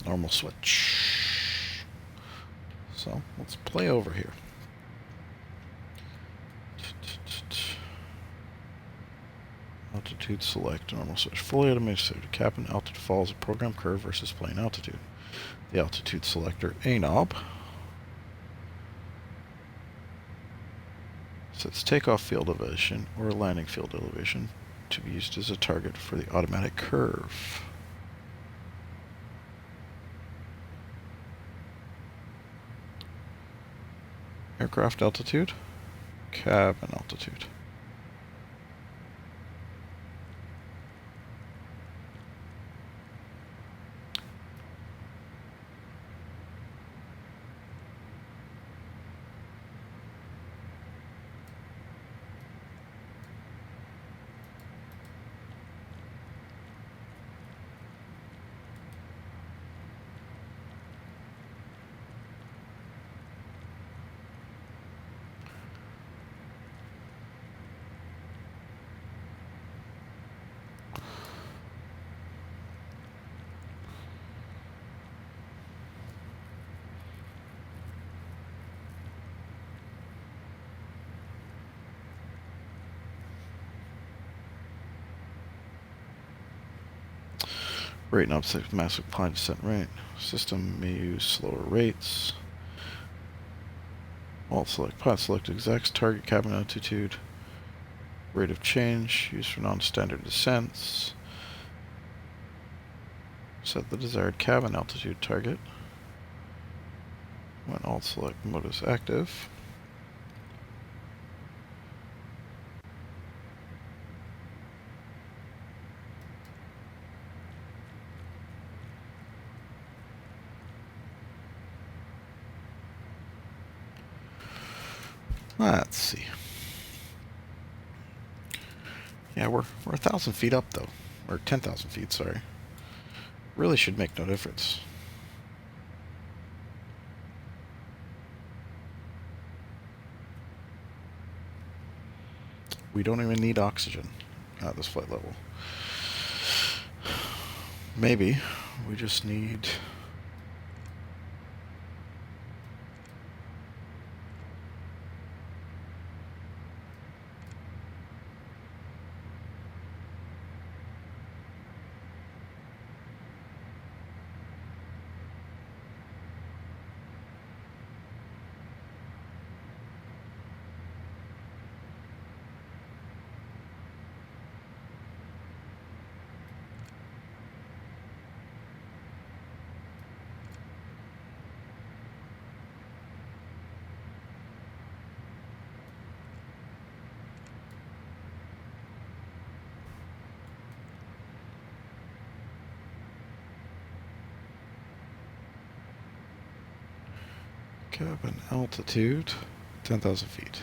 Normal switch. So let's play over here. altitude select, normal switch, fully automated so cabin altitude follows a program curve versus plane altitude. The altitude selector A knob sets takeoff field elevation or landing field elevation to be used as a target for the automatic curve. Aircraft altitude, cabin altitude. Rate and upset massive climb descent rate. System may use slower rates. Alt select pilot select exact target cabin altitude. Rate of change used for non-standard descents. Set the desired cabin altitude target when alt select mode is active. Let's see. Yeah, we're 1,000 feet up though, or 10,000 feet. Sorry. Really should make no difference. We don't even need oxygen at this flight level. Maybe we just need cabin altitude 10,000 feet.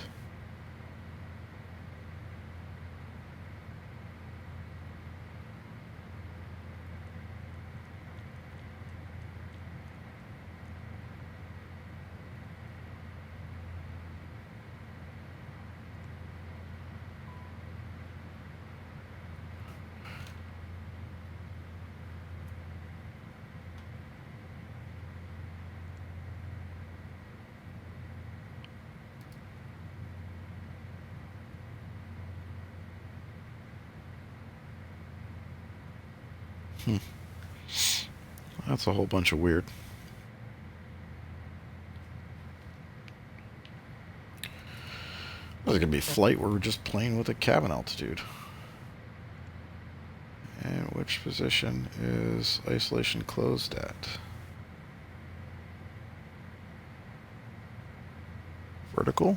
That's a whole bunch of weird. There's gonna be a flight where we're just playing with a cabin altitude. And which position is isolation closed at? Vertical?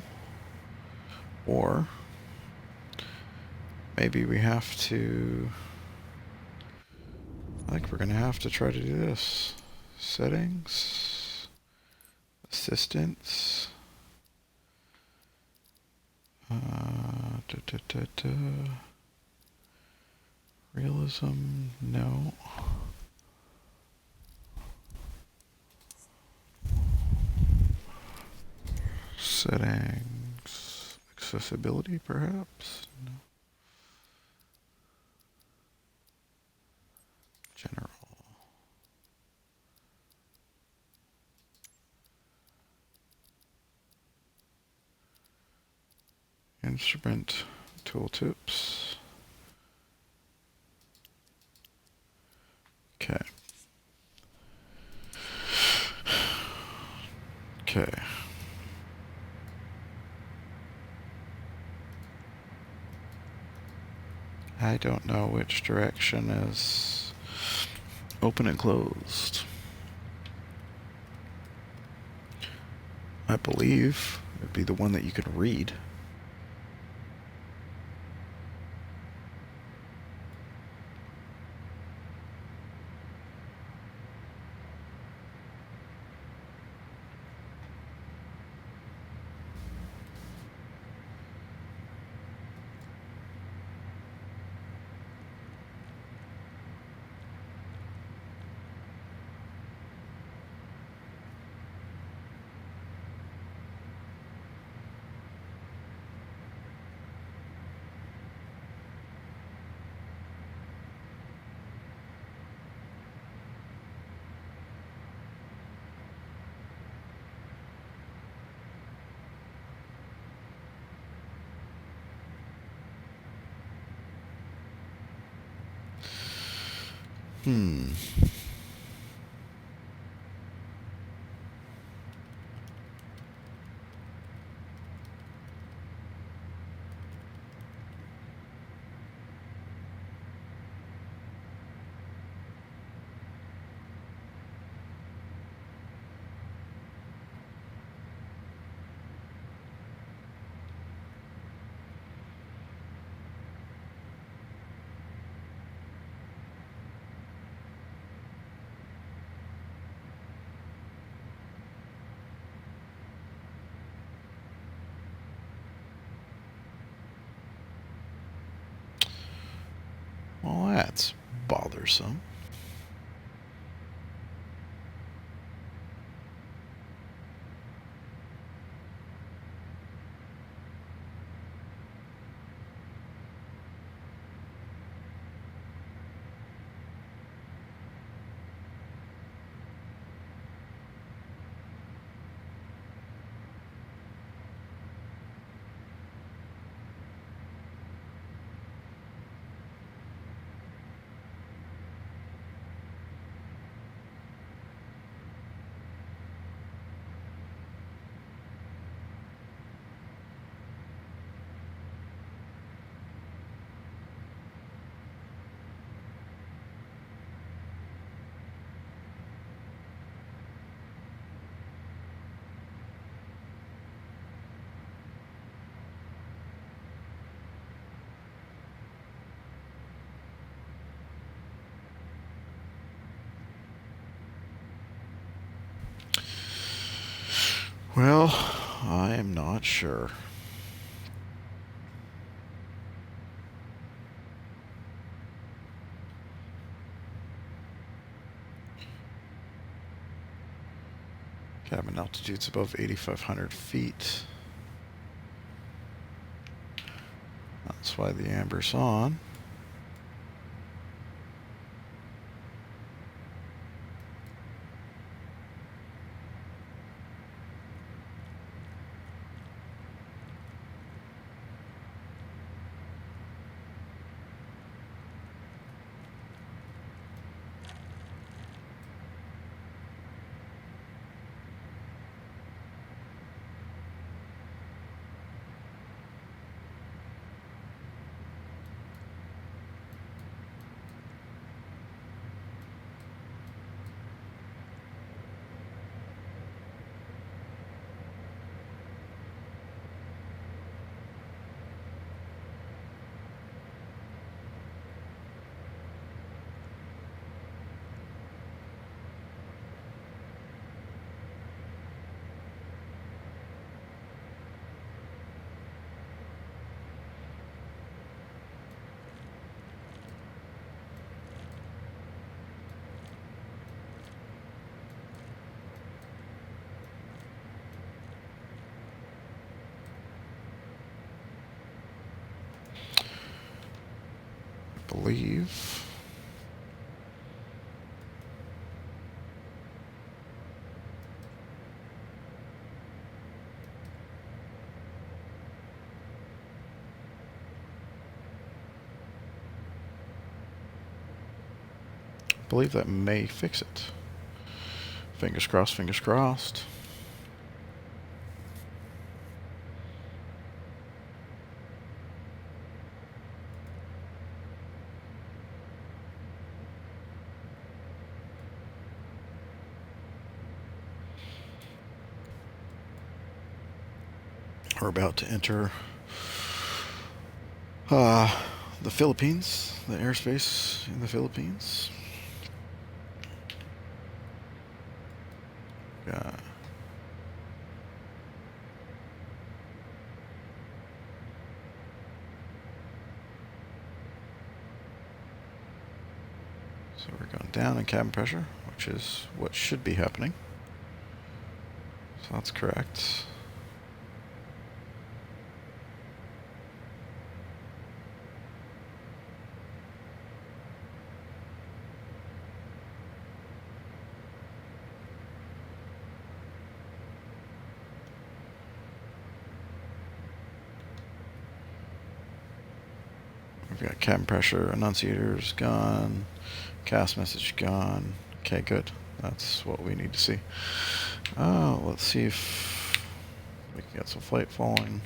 Or maybe we have to... I think we're going to have to try to do this. Settings. Assistance. Realism, no. Settings. Accessibility, perhaps? No. General. Instrument tooltips. Okay. Okay. I don't know which direction is open and closed. I believe it'd be the one that you can read. Well, that's bothersome. Well, I am not sure. Cabin altitude's above 8,500 feet. That's why the amber's on. Believe. believe that may fix it. Fingers crossed, fingers crossed. We're about to enter the Philippines, the airspace in the Philippines. So we're going down in cabin pressure, which is what should be happening. So that's correct. We've got cabin pressure, annunciators gone, cast message gone. Okay, good. That's what we need to see. Let's see if we can get some flight falling.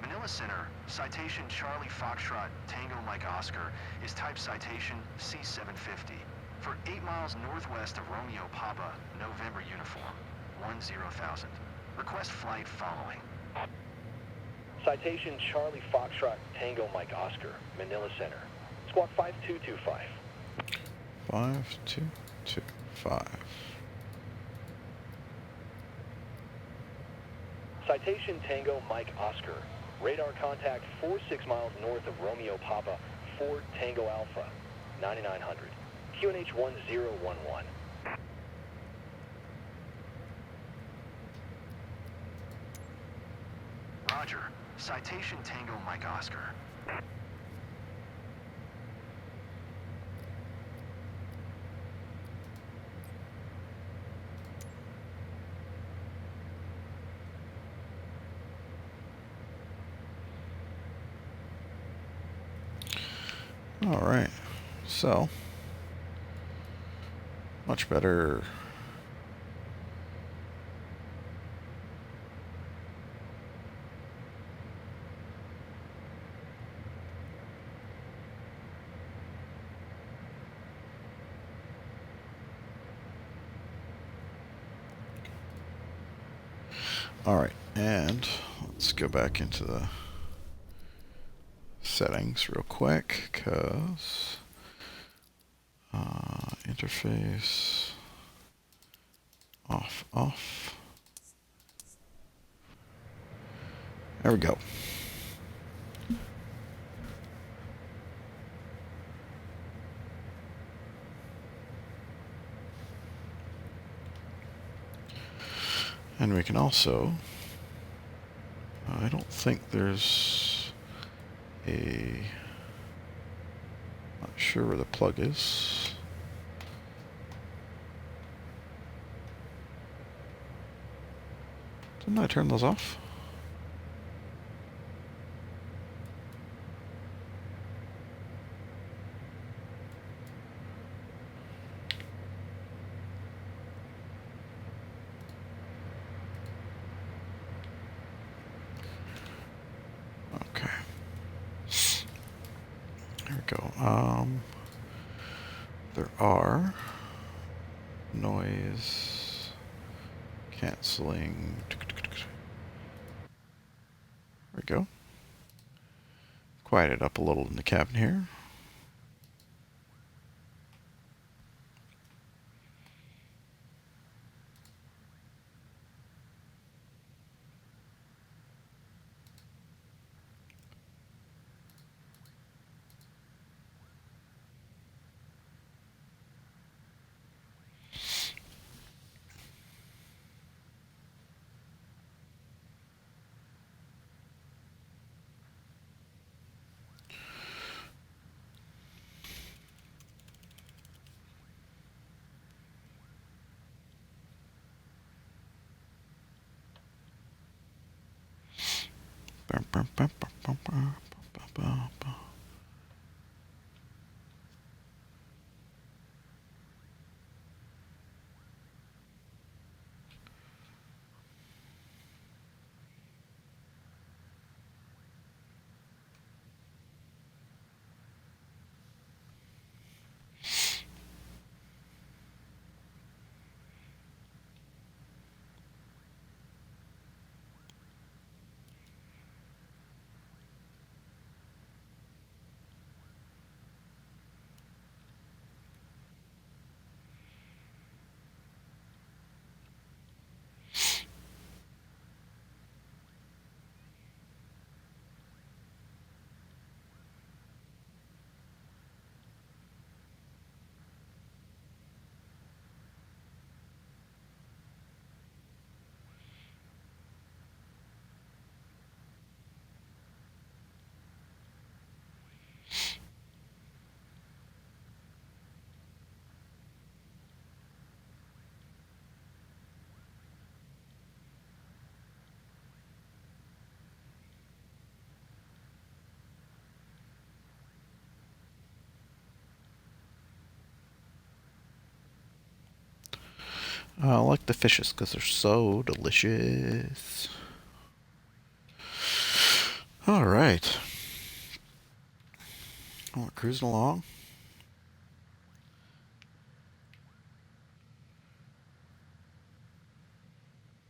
Manila Center, Citation Charlie Foxtrot Tango Mike Oscar is type Citation C750 for 8 miles northwest of Romeo Papa, November uniform, 10,000. Request flight following. Citation Charlie Foxtrot Tango Mike Oscar, Manila Center. Squawk 5225. 5225. Citation Tango Mike Oscar. Radar contact 46 miles north of Romeo Papa, 4 Tango Alpha, 9900. QNH 1011. Roger. Citation Tango Mike Oscar. All right. So, much better. All right, and let's go back into the settings real quick, because interface off. There we go. And we can also, I don't think there's not sure where the plug is. Didn't I turn those off? Okay. There we go. There are noise canceling. There we go. Quiet it up a little in the cabin here. I like the fishes because they're so delicious. All right. We're cruising along.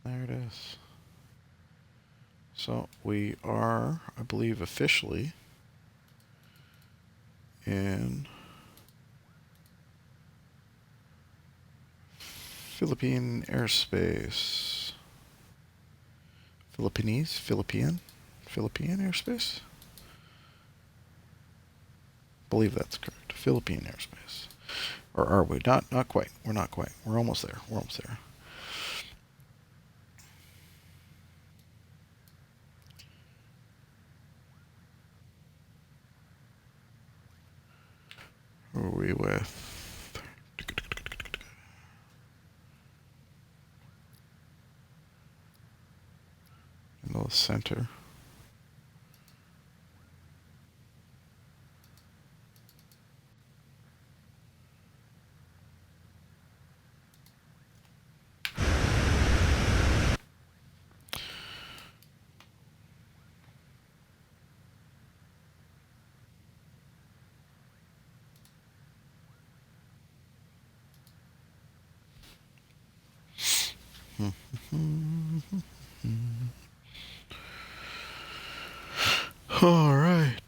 There it is. So we are, I believe, officially in Philippine airspace. Philippine airspace? I believe that's correct. Philippine airspace. Or are we? Not quite. We're not quite. We're almost there. We're almost there. Who are we with? In the center. All right.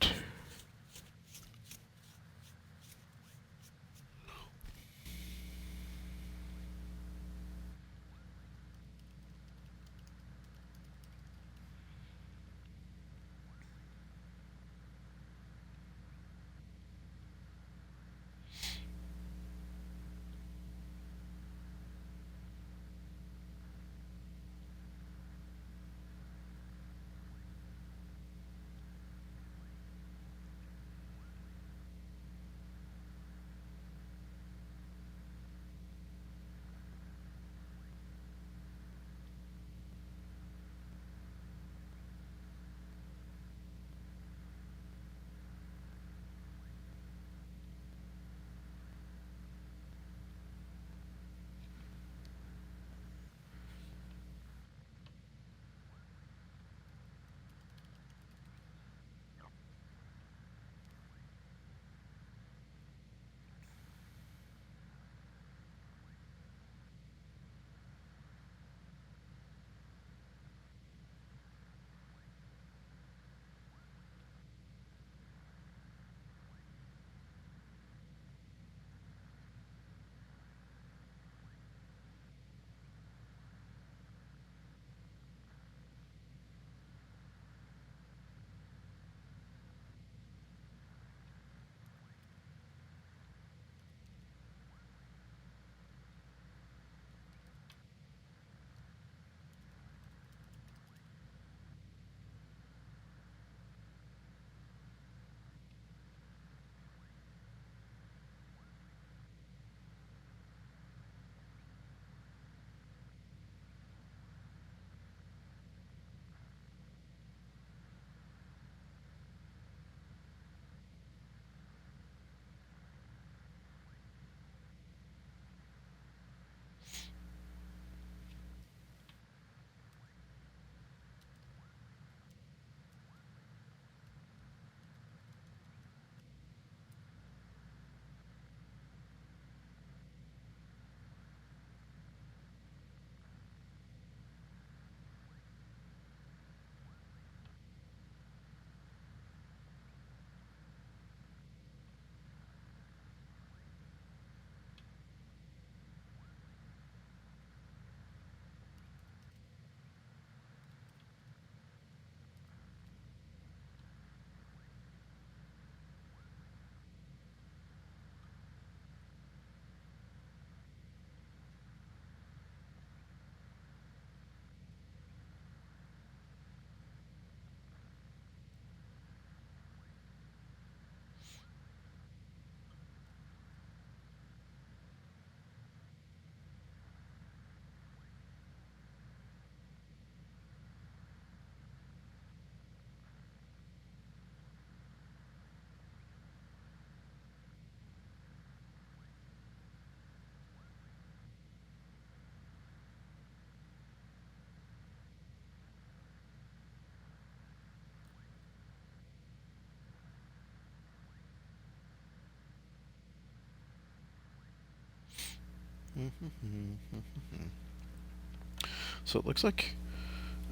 So it looks like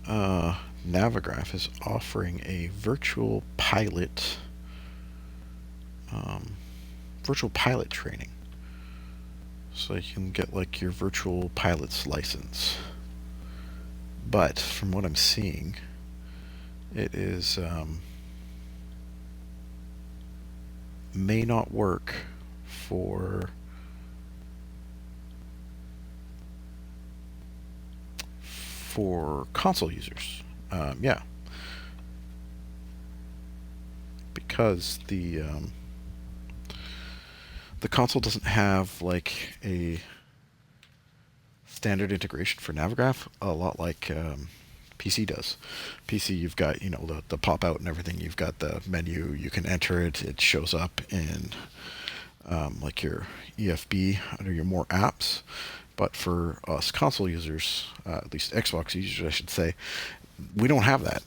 Navigraph is offering a virtual pilot training. So you can get like your virtual pilot's license. But from what I'm seeing, it is may not work for console users. Yeah, because the console doesn't have like a standard integration for Navigraph, a lot like PC does. PC, you've got, you know, the pop out and everything. You've got the menu. You can enter it. It shows up in like your EFB under your more apps. But for us console users, at least Xbox users, I should say, we don't have that.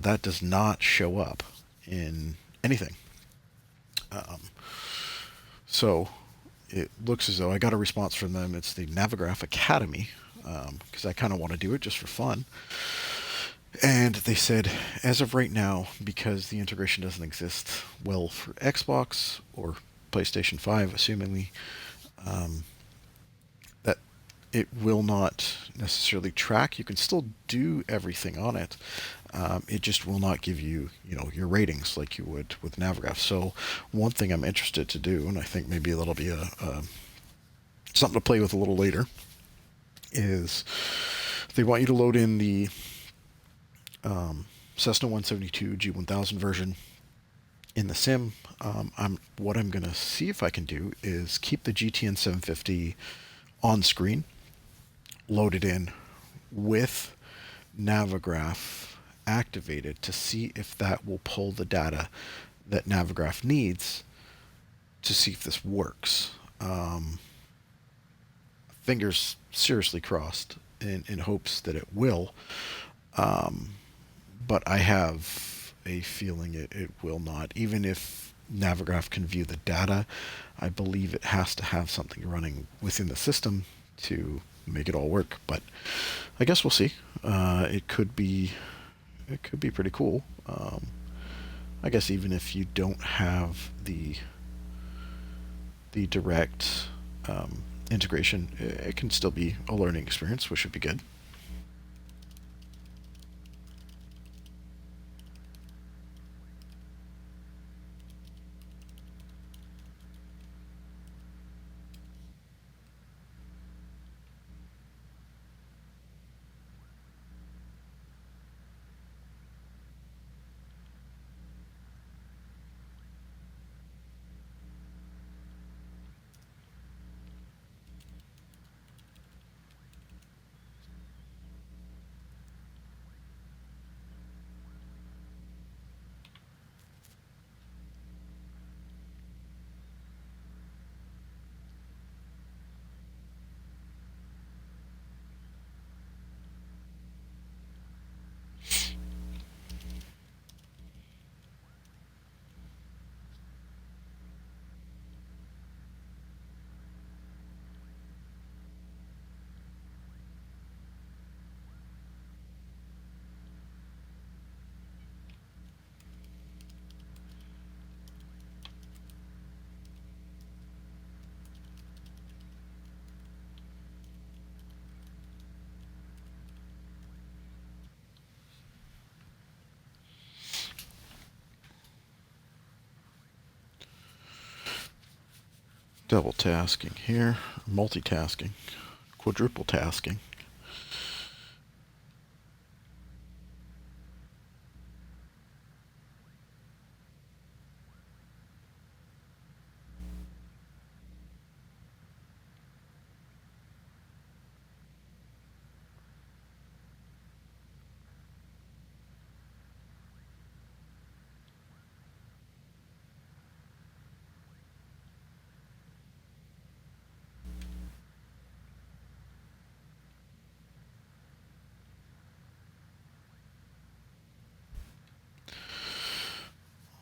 That does not show up in anything. So it looks as though I got a response from them. It's the Navigraph Academy, because I kind of want to do it just for fun. And they said, as of right now, because the integration doesn't exist well for Xbox or PlayStation 5, assumingly, that it will not necessarily track. You can still do everything on it. It just will not give you, you know, your ratings like you would with Navigraph. So one thing I'm interested to do, and I think maybe that'll be something to play with a little later, is they want you to load in the Cessna 172 G1000 version in the sim. What I'm going to see if I can do is keep the GTN 750 on screen, load it in with Navigraph activated to see if that will pull the data that Navigraph needs to see if this works. Fingers seriously crossed in hopes that it will. But I have a feeling it will not. Even if Navigraph can view the data, I believe it has to have something running within the system to make it all work. But I guess we'll see. It could be pretty cool. I guess even if you don't have the direct integration, it can still be a learning experience, which should be good. Double tasking here, multitasking, quadruple tasking.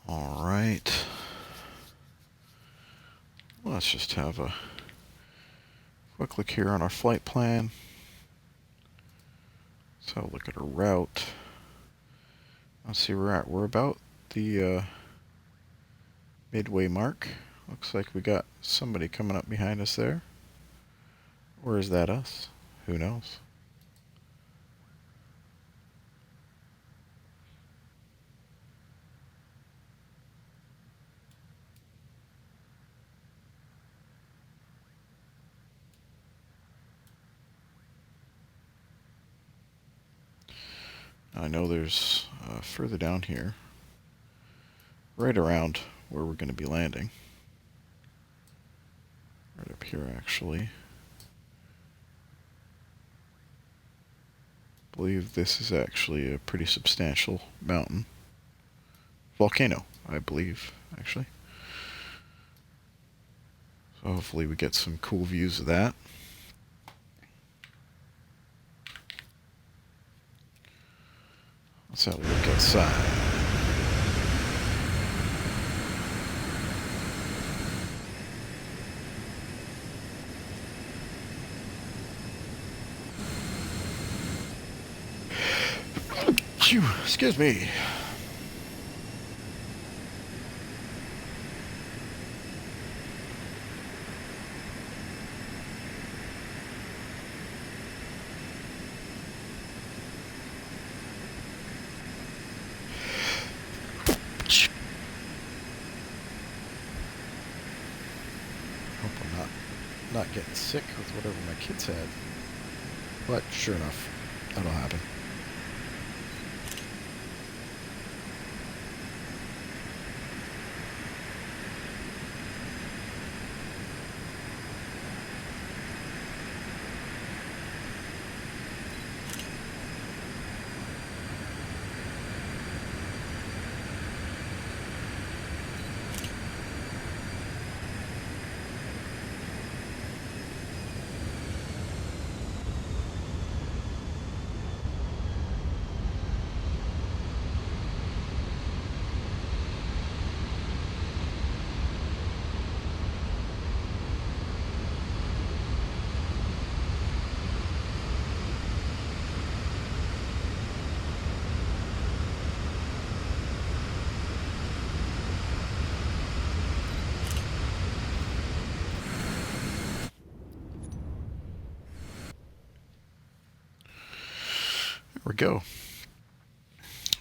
All right. Let's just have a Quick look here on our flight plan. Let's have a look at our route. Let's see where we're at. We're about the midway mark. Looks like we got somebody coming up behind us there. Or is that us? Who knows? I know there's further down here, right around where we're going to be landing. Right up here, actually. I believe this is actually a pretty substantial mountain. Volcano, I believe, actually. So hopefully we get some cool views of that. Let's have a look outside. Phew, excuse me. Hope I'm not getting sick with whatever my kids had. But sure enough, that'll happen. There we go.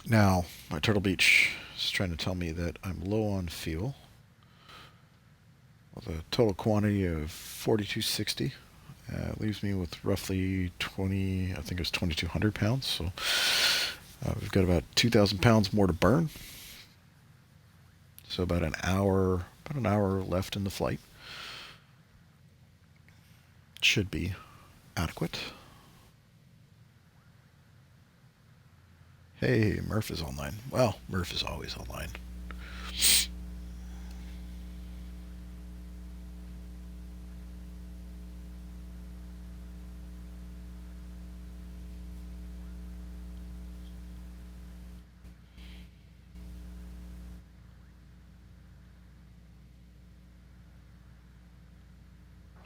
Now, my TurtleBeach is trying to tell me that I'm low on fuel. With a total quantity of 4260. Leaves me with roughly 20, I think it was 2,200 pounds. So we've got about 2,000 pounds more to burn. So about an hour left in the flight. Should be adequate. Hey, Murph is online. Well, Murph is always online.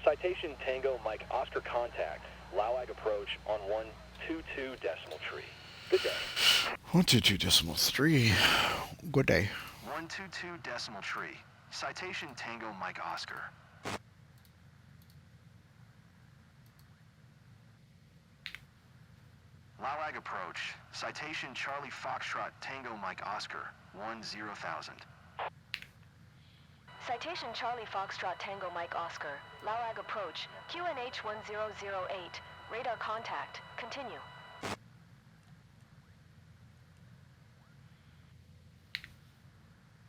Citation Tango Mike Oscar contact. Lauag approach on 122 decimal tree. Good day. 122 decimal 3. Good day. 122 decimal tree. Citation Tango Mike Oscar. Lauag approach. Citation Charlie Foxtrot Tango Mike Oscar. 10,000. Citation Charlie Foxtrot Tango Mike Oscar. Lauag approach. QNH 1008. Radar contact. Continue.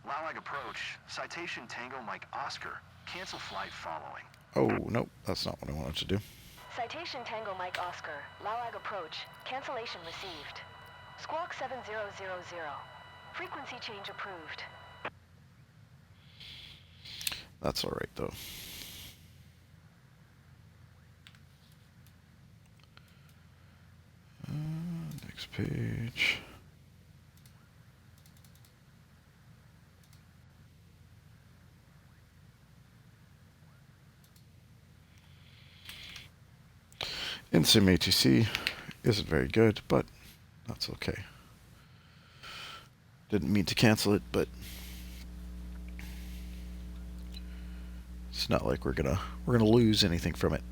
Lauag approach. Citation Tango Mike Oscar. Cancel flight following. Oh, nope, that's not what I wanted to do. Citation Tango Mike Oscar. Lauag approach. Cancellation received. Squawk 7000. Frequency change approved. That's all right, though. Next page. in Sim ATC isn't very good, but that's okay. Didn't mean to cancel it, but it's not like we're gonna lose anything from it.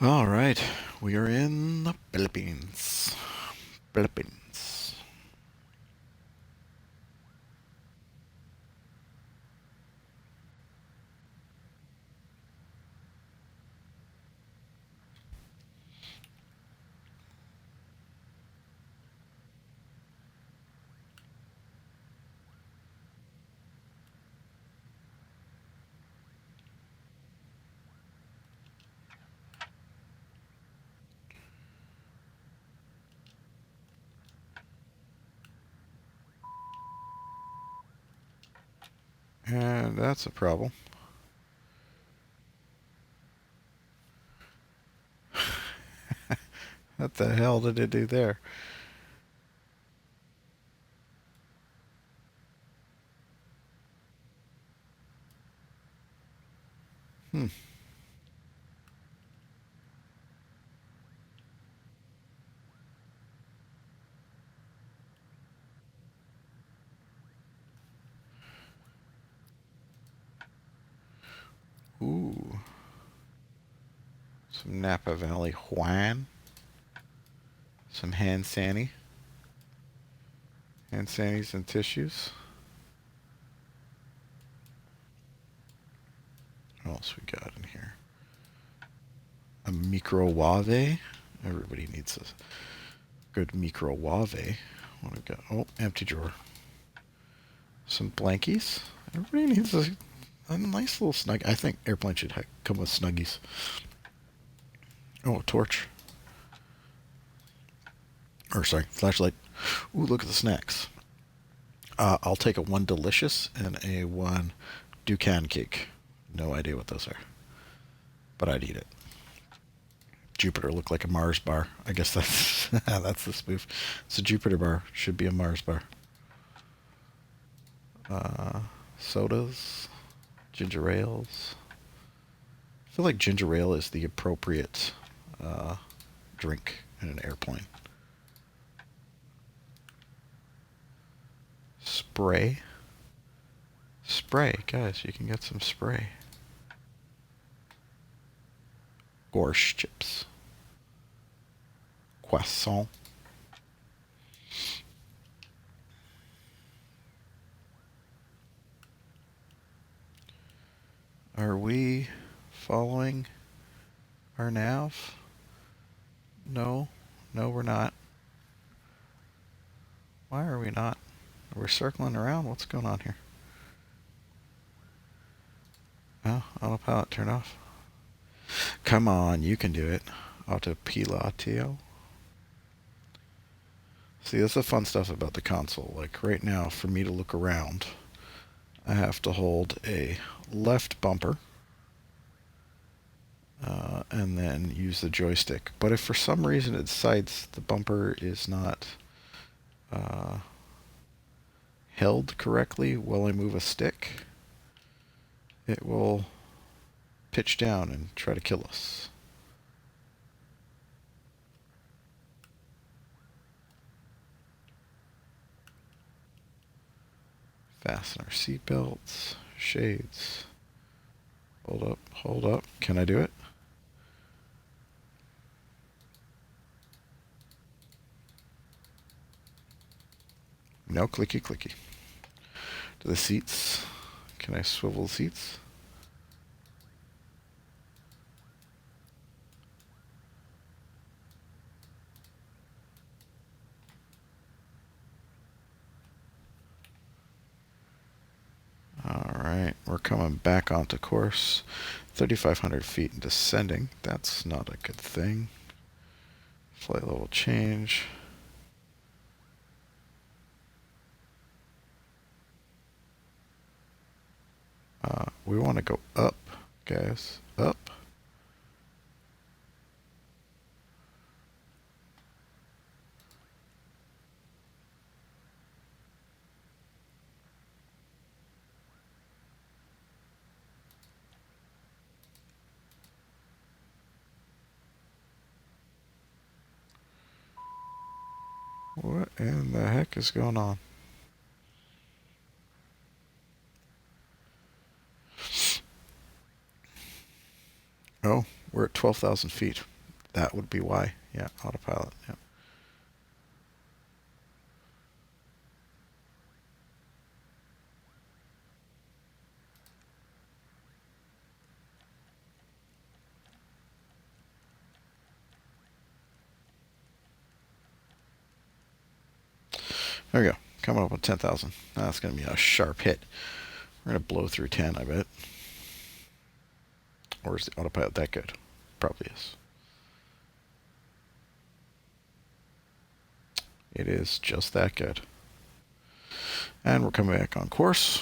All right, we are in the Philippines. Philippines. And that's a problem. What the hell did it do there? Hmm. Ooh. Some Napa Valley Hawaiian. Some hand sani. Hand sanis and tissues. What else we got in here? A microwave. Everybody needs a good microwave. What we got? Oh, empty drawer. Some blankies. Everybody needs a nice little snug. I think airplane should come with snuggies. Oh, a torch. Or sorry, flashlight. Ooh, look at the snacks. I'll take a 1 delicious and a 1 Dukan cake. No idea what those are, but I'd eat it. Jupiter looked like a Mars bar. I guess that's that's the spoof. It's a Jupiter bar. Should be a Mars bar. Sodas, ginger ales. I feel like ginger ale is the appropriate drink in an airplane. Spray. Spray, guys, you can get some spray. Gorsh chips. Croissant. Are we following our nav? No. No, we're not. Why are we not? We're circling around. What's going on here? Oh, autopilot, turn off. Come on, you can do it. Autopilotio. See, that's the fun stuff about the console. Like right now, for me to look around, I have to hold a left bumper and then use the joystick. But if for some reason it decides the bumper is not held correctly while I move a stick, it will pitch down and try to kill us. Fasten our seatbelts, shades. Hold up, hold up. Can I do it? No clicky clicky. To the seats. Can I swivel the seats? Alright, we're coming back onto course. 3,500 feet and descending. That's not a good thing. Flight level change. We want to go up, guys. Up. What in the heck is going on? Oh, we're at 12,000 feet. That would be why. Yeah, autopilot. Yeah. There we go. Coming up with 10,000. That's going to be a sharp hit. We're going to blow through 10, I bet. Or is the autopilot that good? Probably is. It is just that good. And we're coming back on course.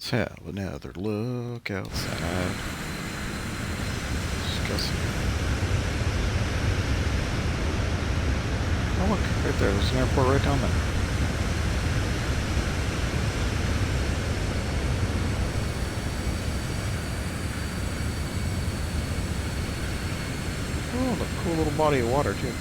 Let's have another look outside. Discussing. Oh look, right there, there's an airport right down there. Oh, the cool little body of water too.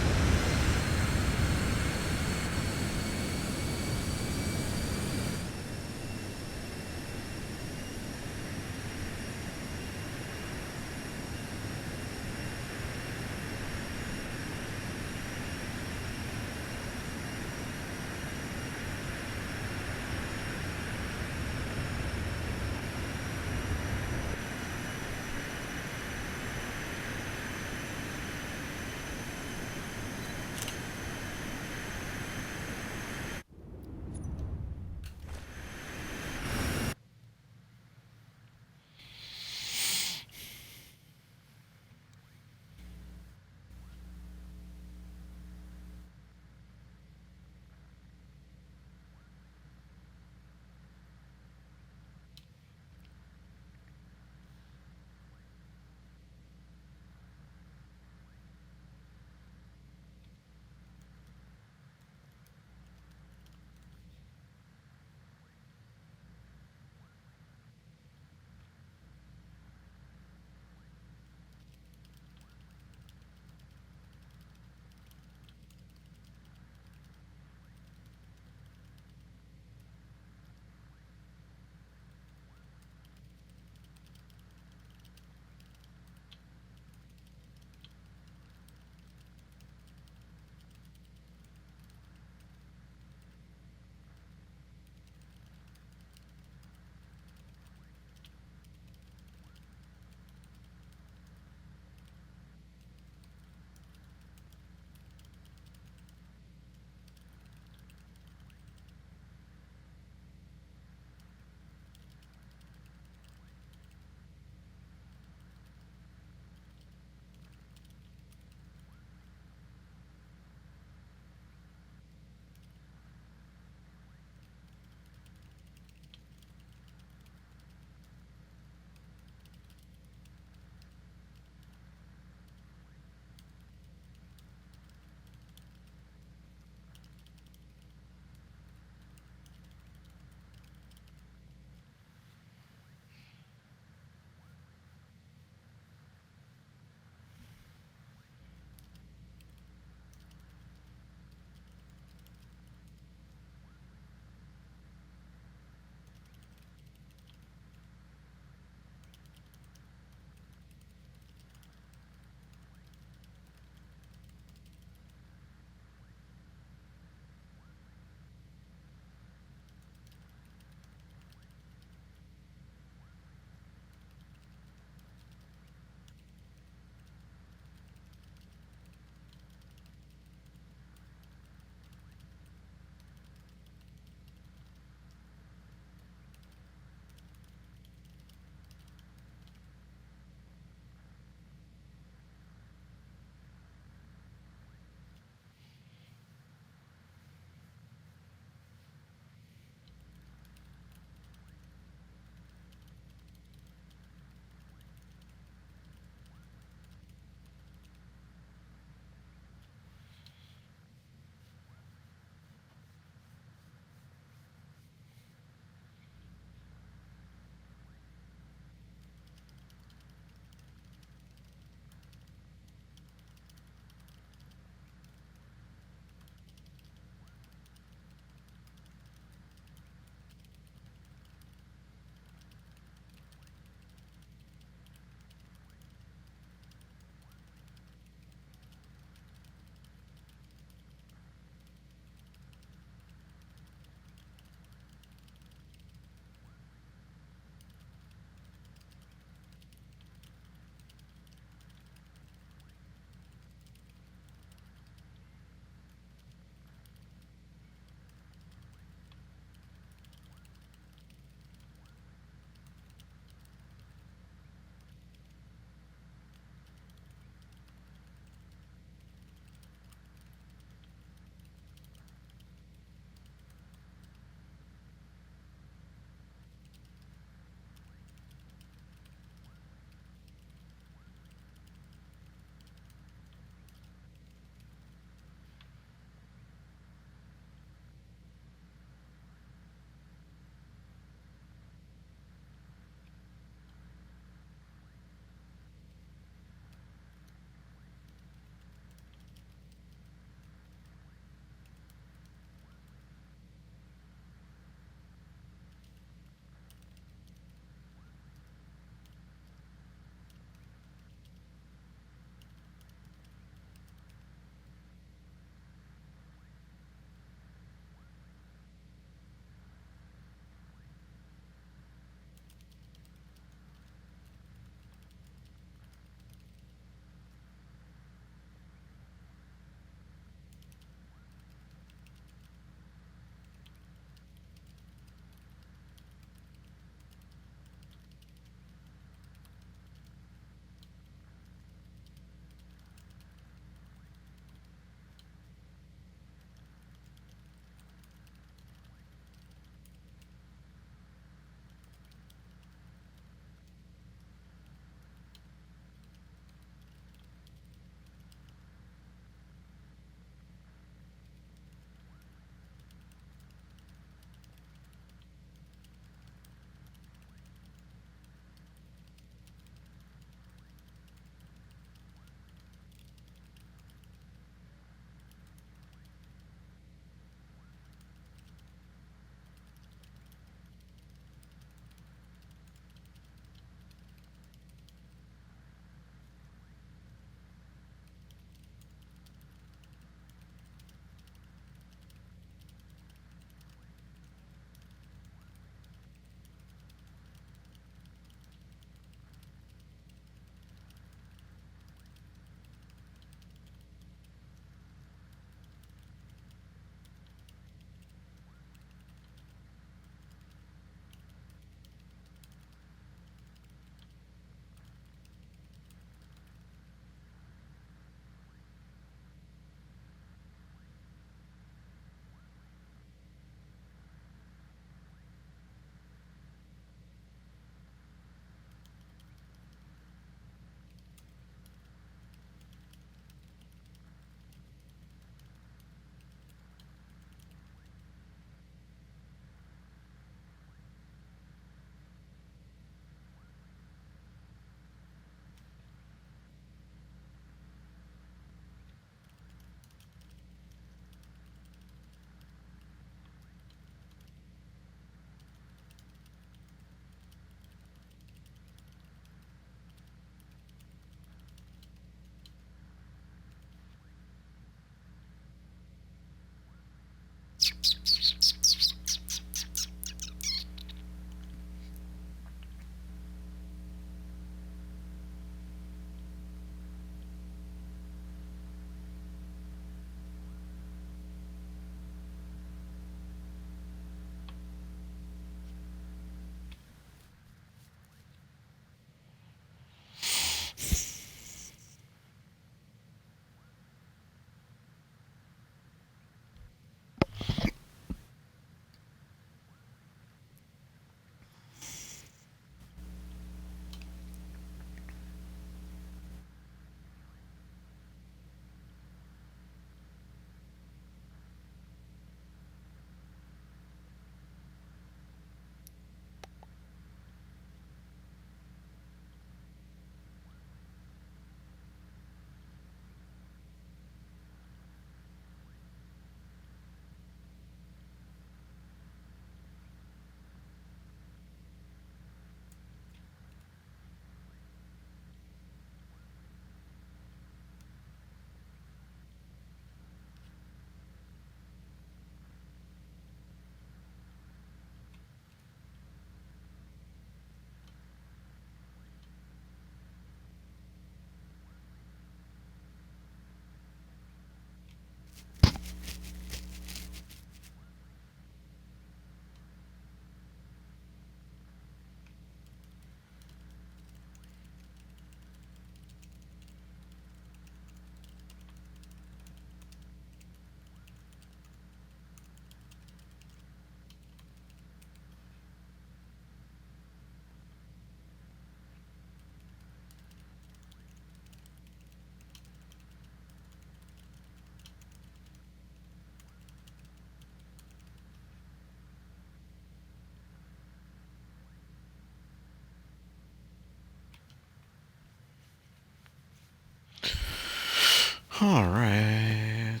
All right.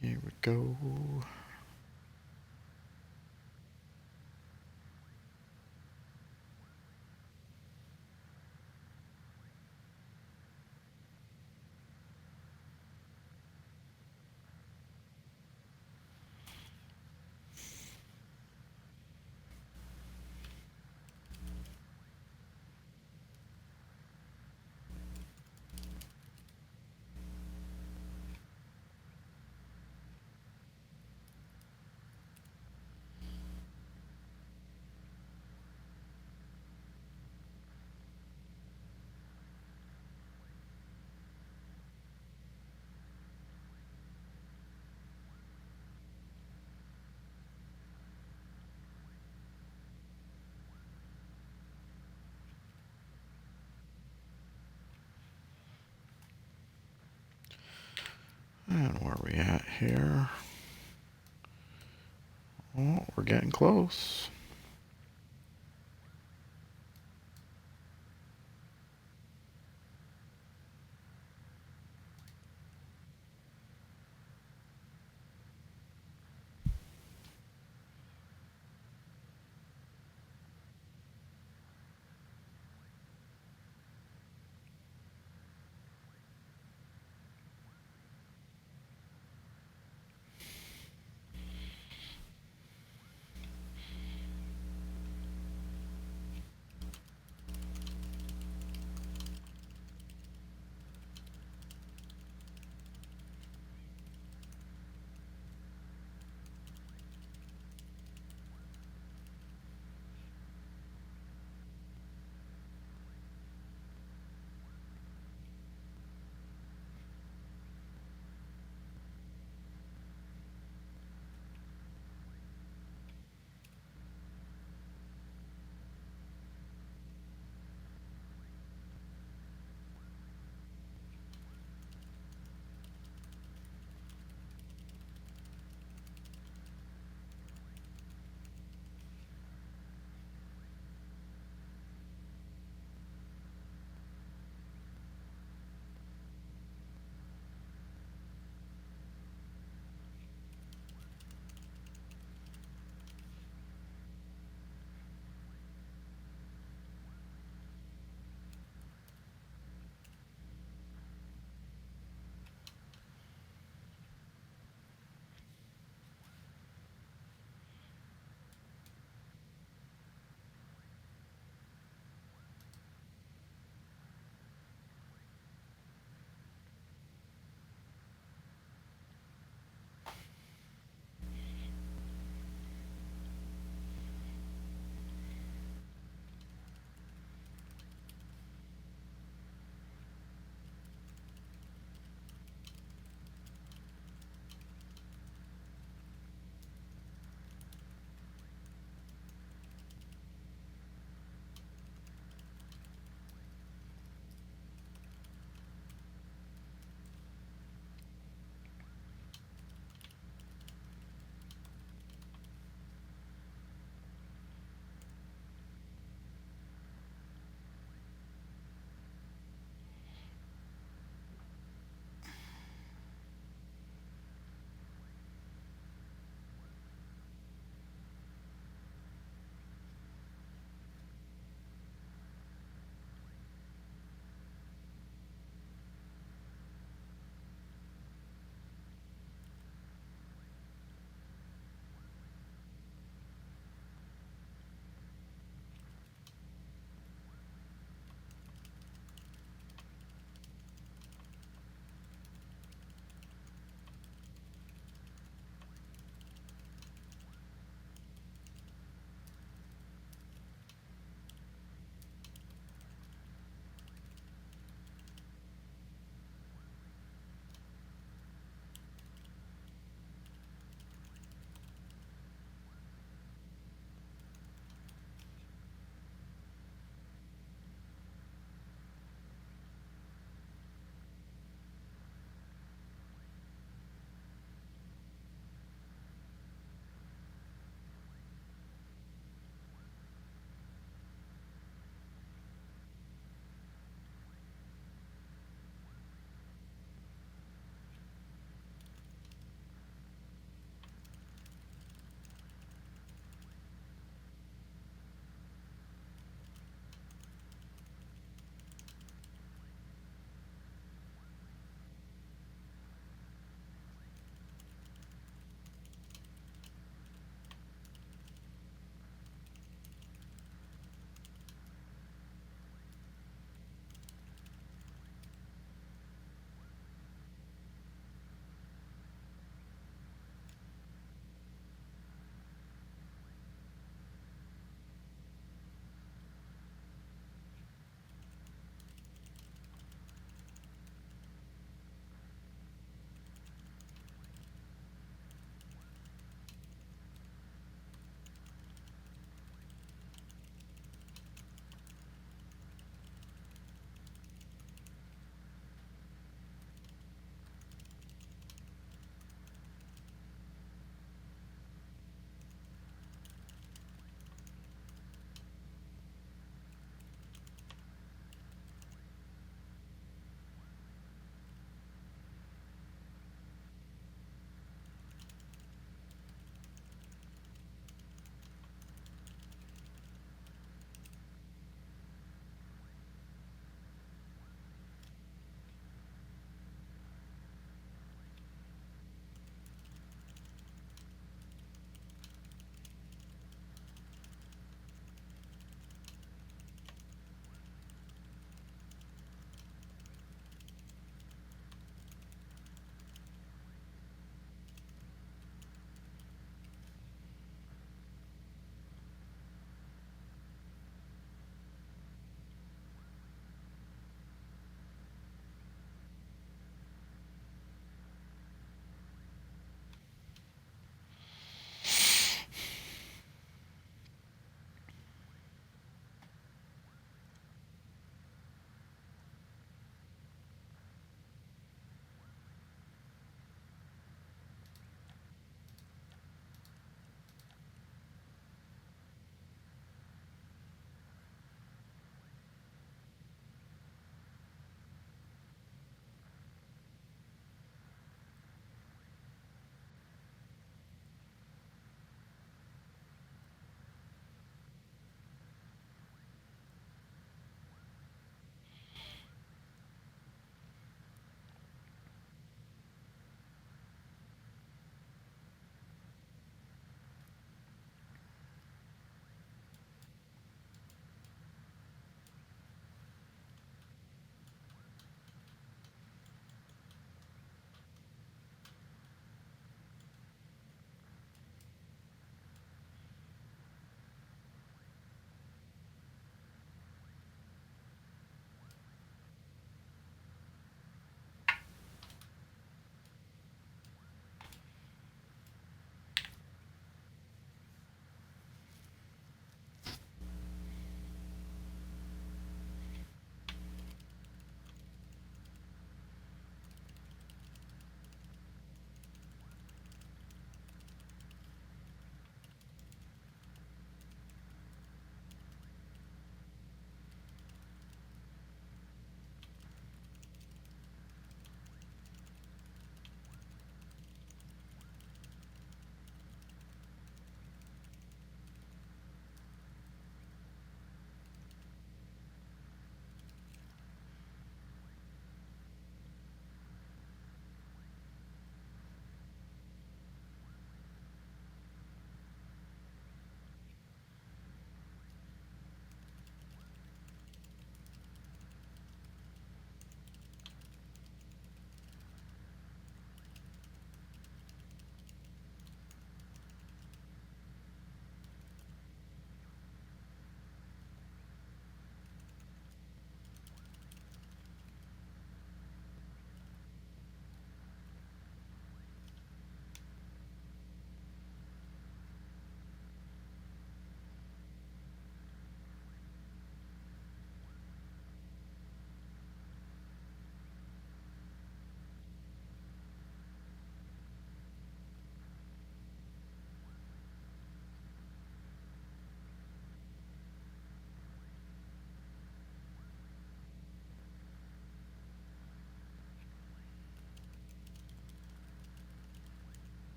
Here we go. And where are we at here? Oh, we're getting close.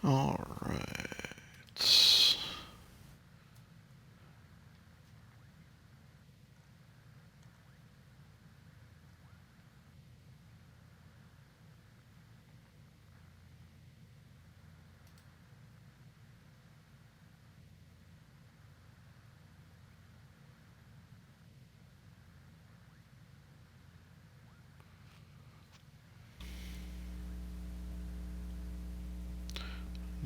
All right.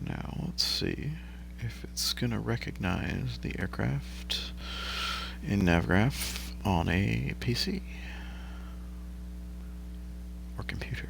Now let's see if it's gonna recognize the aircraft in NavGraph on a PC or computer.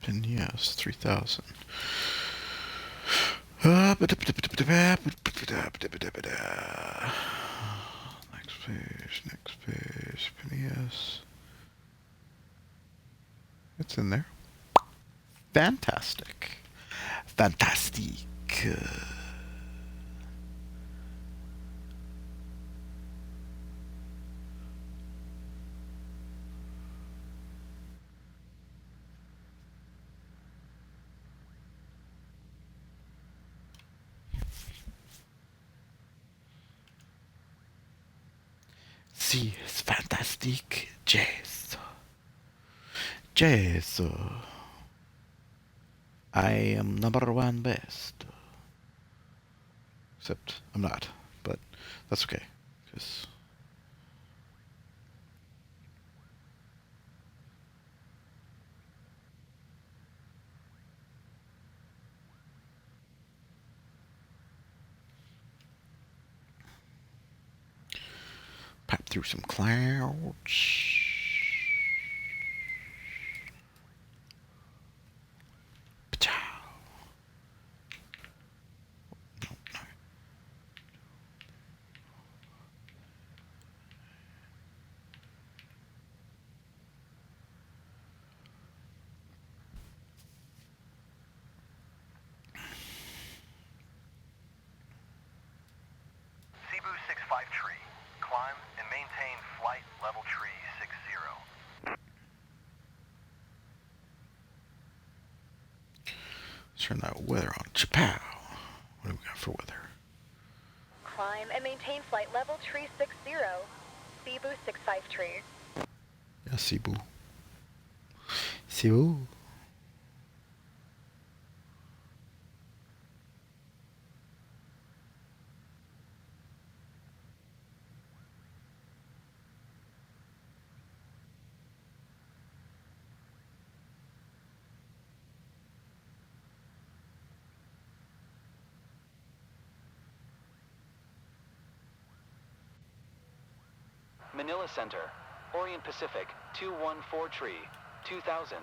And yes, 3,000. Next page, yes. It's in there. Fantastic. Fantastic. Sie ist fantastic. Jazz. Jazz. I am #1 best. Except I'm not, but that's okay. 'Cause pop through some clouds. Cebu 65 tree. Climb and maintain flight level tree 60. Let's turn that weather on. Chapow. What do we got for weather? Climb and maintain flight level tree 60. Cebu 65 tree. Yeah, Cebu. Cebu. Manila Center, Orient Pacific, 214 tree, 2000.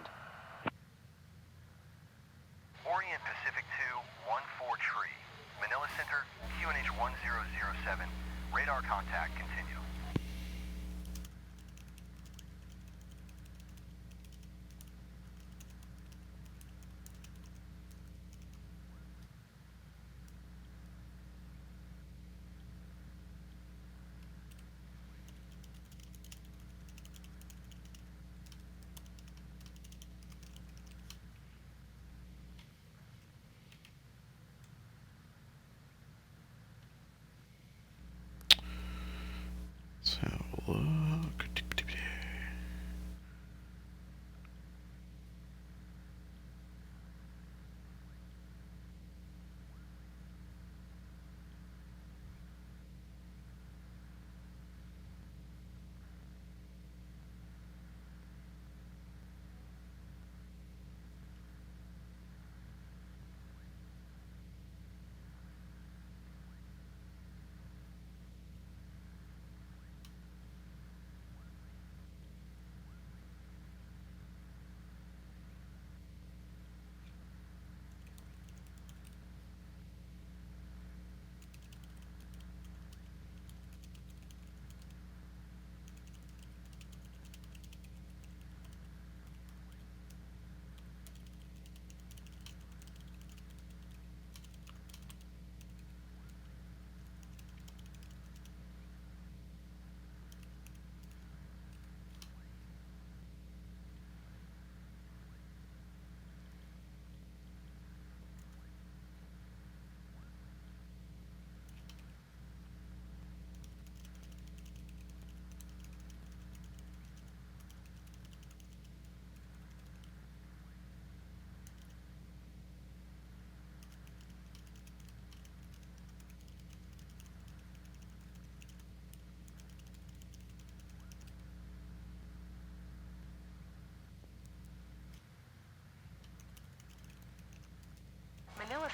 Orient Pacific 214 tree. Manila Center, QNH 1007. Radar contact continue.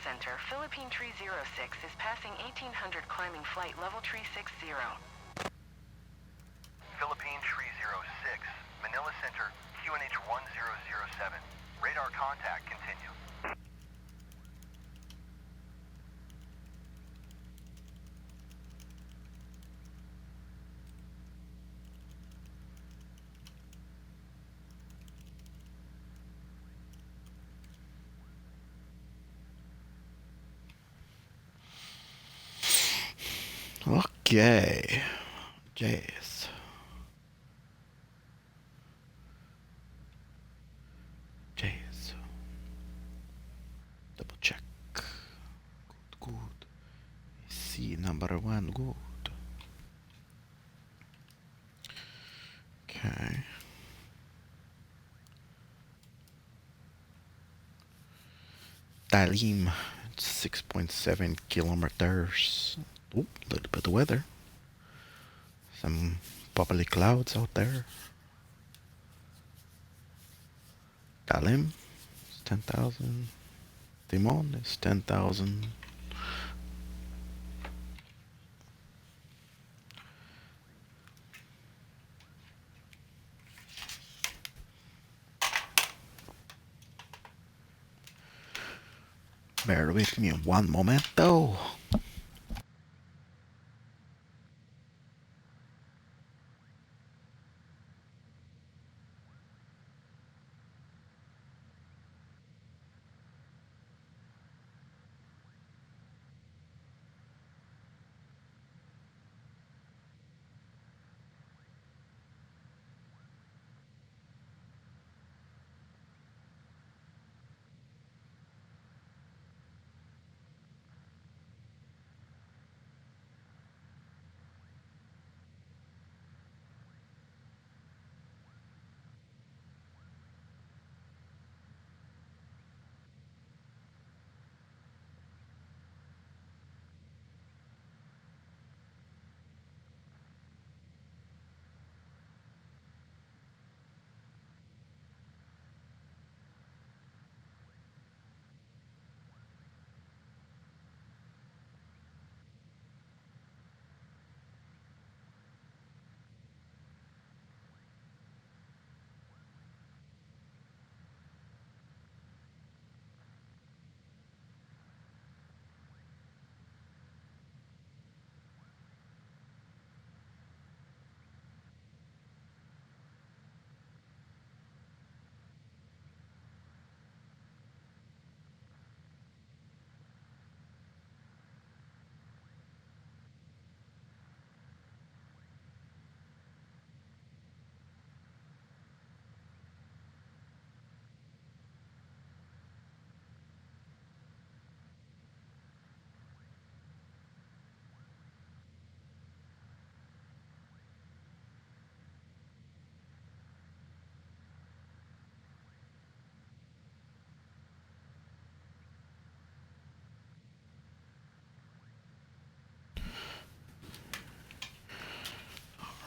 Center, Philippine Tree 06 is passing 1800 climbing flight level tree 60. Philippine Tree 06, Manila Center, QNH 1007. Radar contact continue. Okay. Yes. Yes. Double check. Good, good. See, number one, good. Okay. Talim, 6.7 kilometers. Oh, a little bit of weather. Some bubbly clouds out there. Talim is 10,000. Timon is 10,000. Bear with me one momento.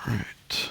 Right.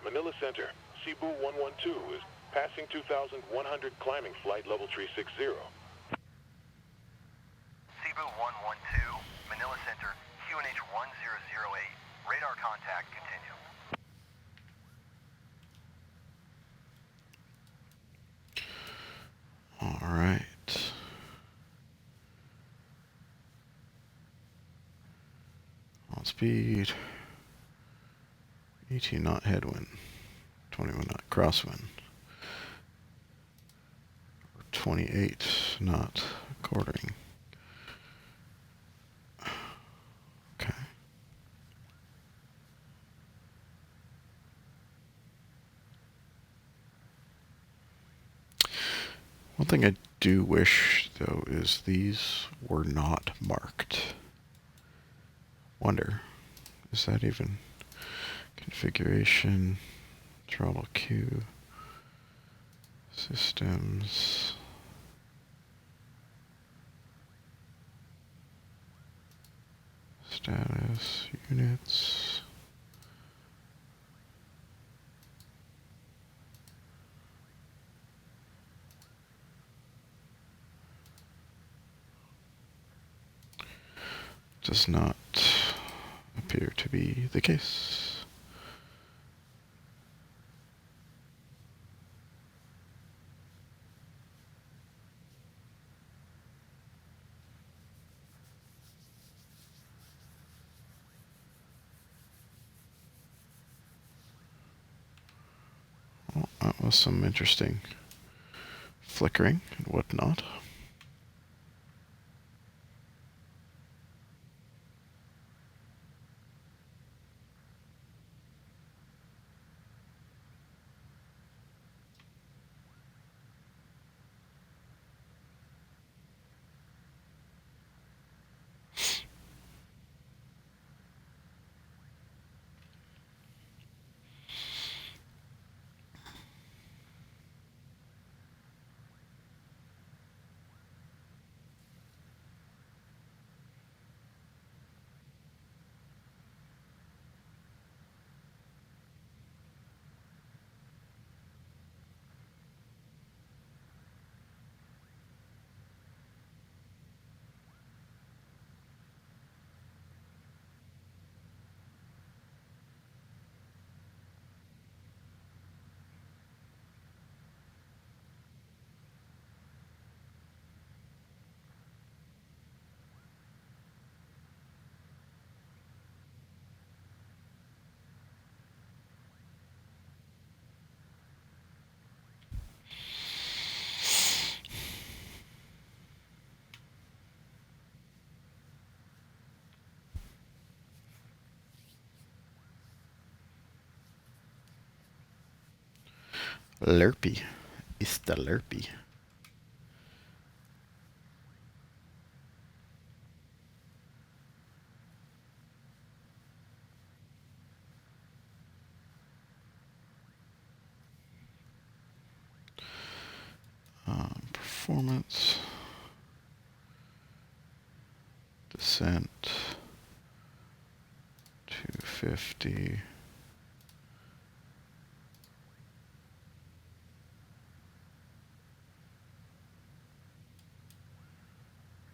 Manila Center, Cebu 112 is passing 2,100 climbing flight level tree 60. Cebu 112, Manila Center, QNH 1008. Radar contact continue. All right. On speed. 18 knot headwind. 21 knot crosswind. 28, not quartering. Okay. One thing I do wish, though, is these were not marked. Wonder, is that even configuration, throttle Q, systems, status, units. Does not appear to be the case. Well, that was some interesting flickering and whatnot. Lurpy. It's the Lurpy. Performance. Descent. 250.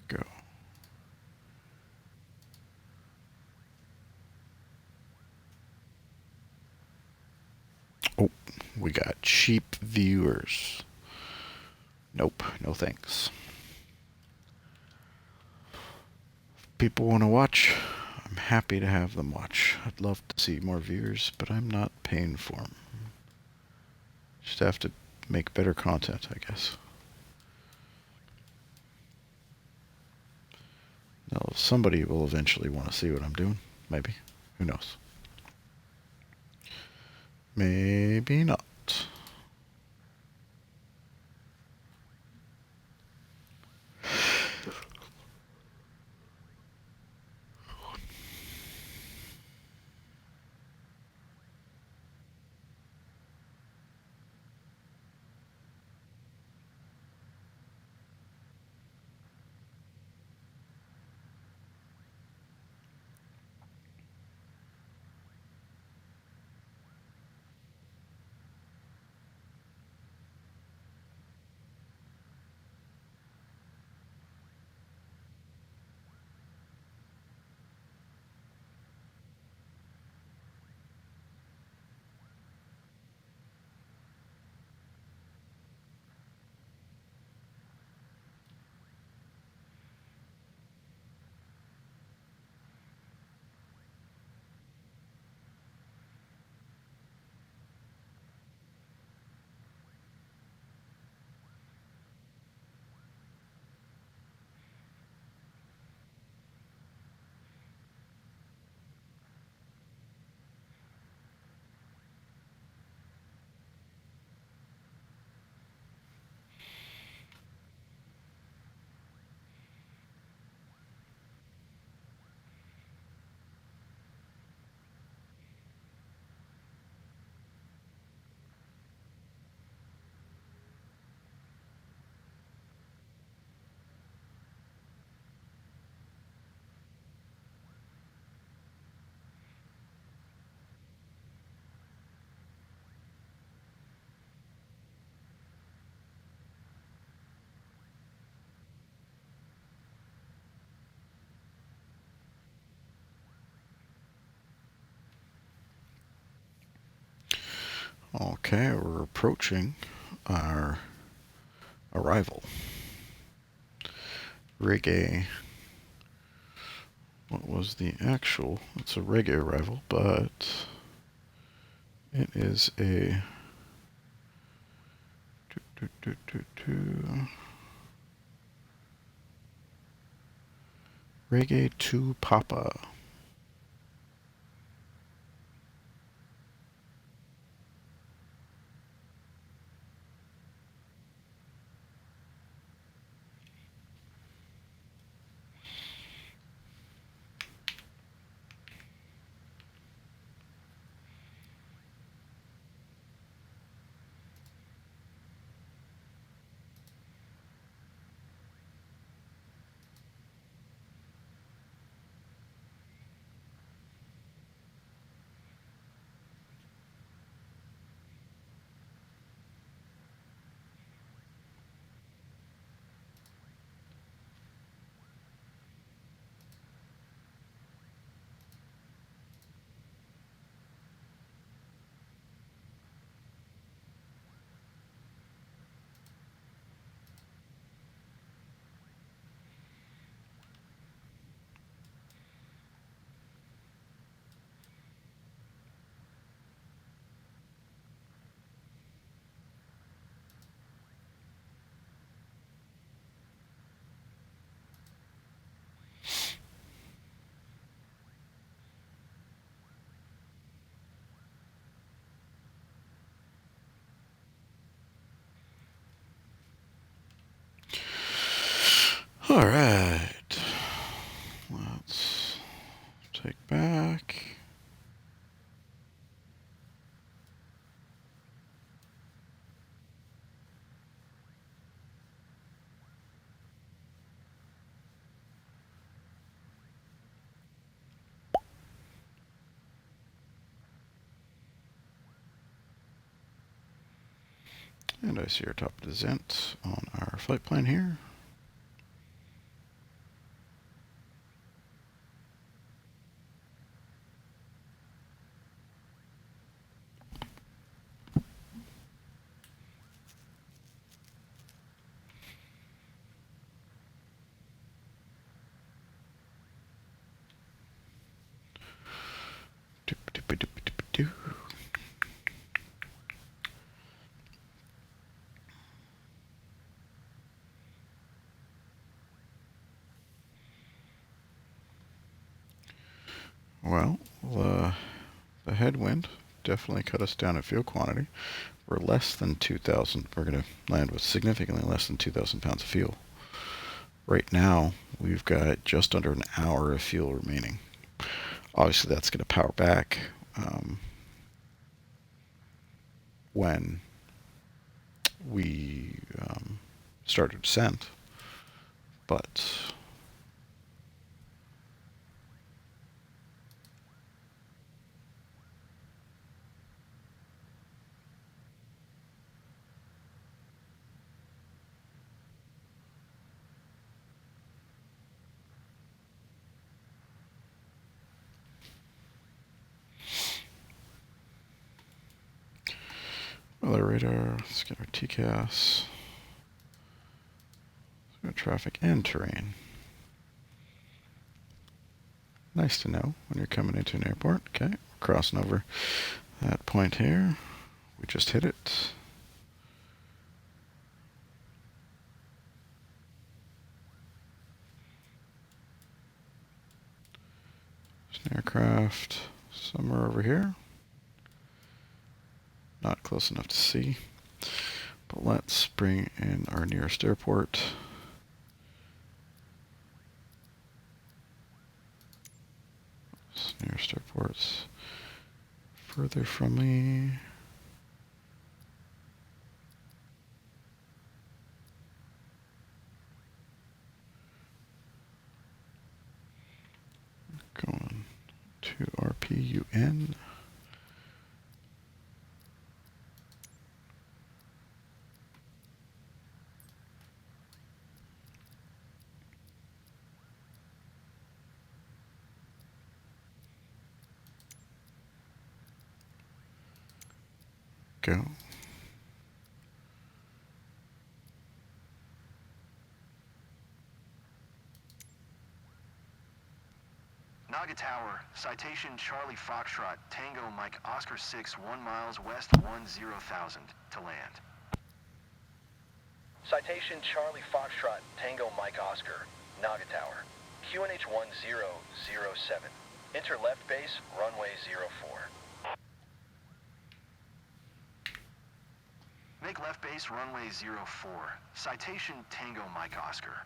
Go. Oh, we got cheap viewers. Nope, no thanks. If people want to watch, I'm happy to have them watch. I'd love to see more viewers, but I'm not paying for them. Just have to make better content, I guess. Now, somebody will eventually want to see what I'm doing. Maybe. Who knows? Maybe not. Okay, we're approaching our arrival. RAGAY. What was the actual? It's a RAGAY arrival, but it is a RAGAY to Papa. All right, let's take back. And I see our top descent on our flight plan here. Doop-a-doop-a-doop-a-doo. Well, the headwind definitely cut us down in fuel quantity. We're less than 2,000. We're going to land with significantly less than 2,000 pounds of fuel. Right now, we've got just under an hour of fuel remaining. Obviously, that's going to power back when we start to descend. But weather radar, let's get our TCAS. Let's go traffic and terrain. Nice to know when you're coming into an airport. Okay, we're crossing over that point here. We just hit it. There's an aircraft somewhere over here. Not close enough to see. But let's bring in our nearest airport. This nearest airport's further from me. Going to RPUN. Echo. Naga Tower, citation Charlie Foxtrot, Tango Mike Oscar 6, 1 miles west 10,000 to land. Citation Charlie Foxtrot, Tango Mike Oscar, Naga Tower, QNH 1007. Enter left base, runway 04. Make left base runway 04. Citation Tango Mike Oscar.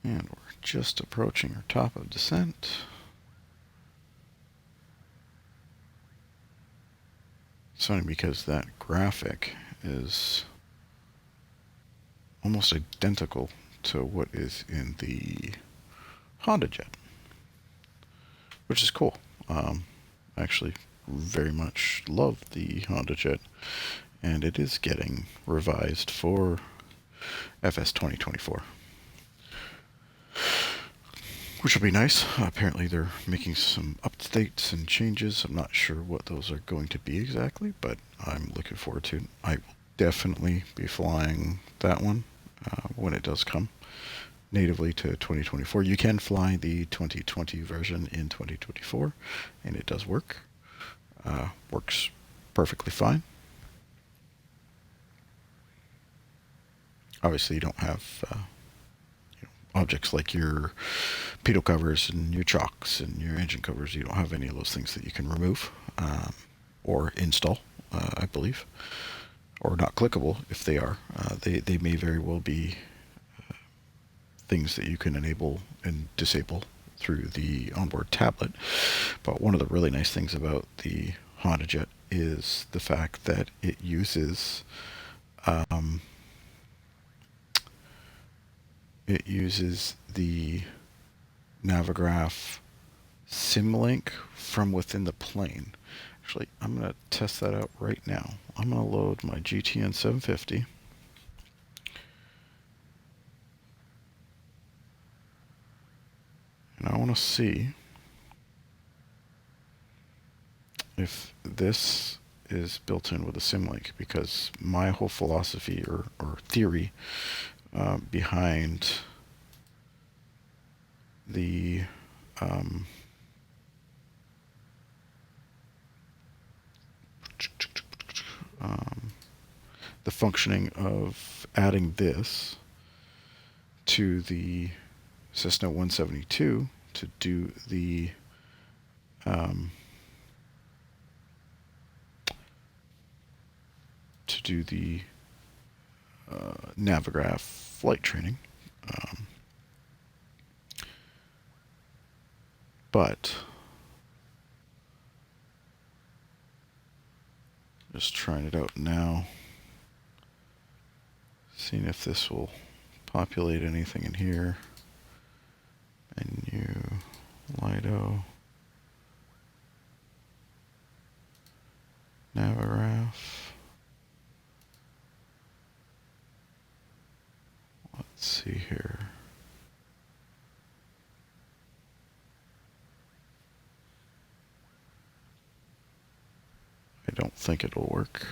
And we're just approaching our top of descent. funny because that graphic is almost identical to what is in the Honda Jet, which is cool. I actually very much love the Honda Jet, and it is getting revised for FS 2024, which will be nice. Apparently they're making some updates and changes. I'm not sure what those are going to be exactly, but I'm looking forward to it. I will definitely be flying that one when it does come natively to 2024. You can fly the 2020 version in 2024, and it does work. Works perfectly fine. Obviously, you don't have objects like your pitot covers and your chocks and your engine covers. You don't have any of those things that you can remove or install, I believe, or not clickable if they are. They may very well be things that you can enable and disable through the onboard tablet. But one of the really nice things about the Honda Jet is the fact that it uses the Navigraph Simlink from within the plane. Actually, I'm going to test that out right now. I'm going to load my GTN 750. And I want to see if this is built in with a Simlink, because my whole philosophy or theory behind the the functioning of adding this to the Cessna 172 to do the Navigraph flight training, but just trying it out now, seeing if this will populate anything in here. Menu, Lido, Navigraph. Let's see here. I don't think it'll work.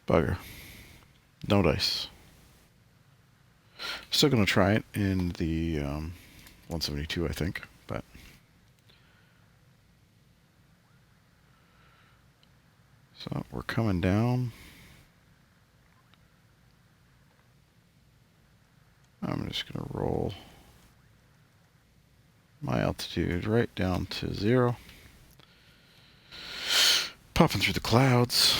Bugger. No dice. Still going to try it in the 172, I think, but so we're coming down. I'm just going to roll my altitude right down to 0. Popping through the clouds.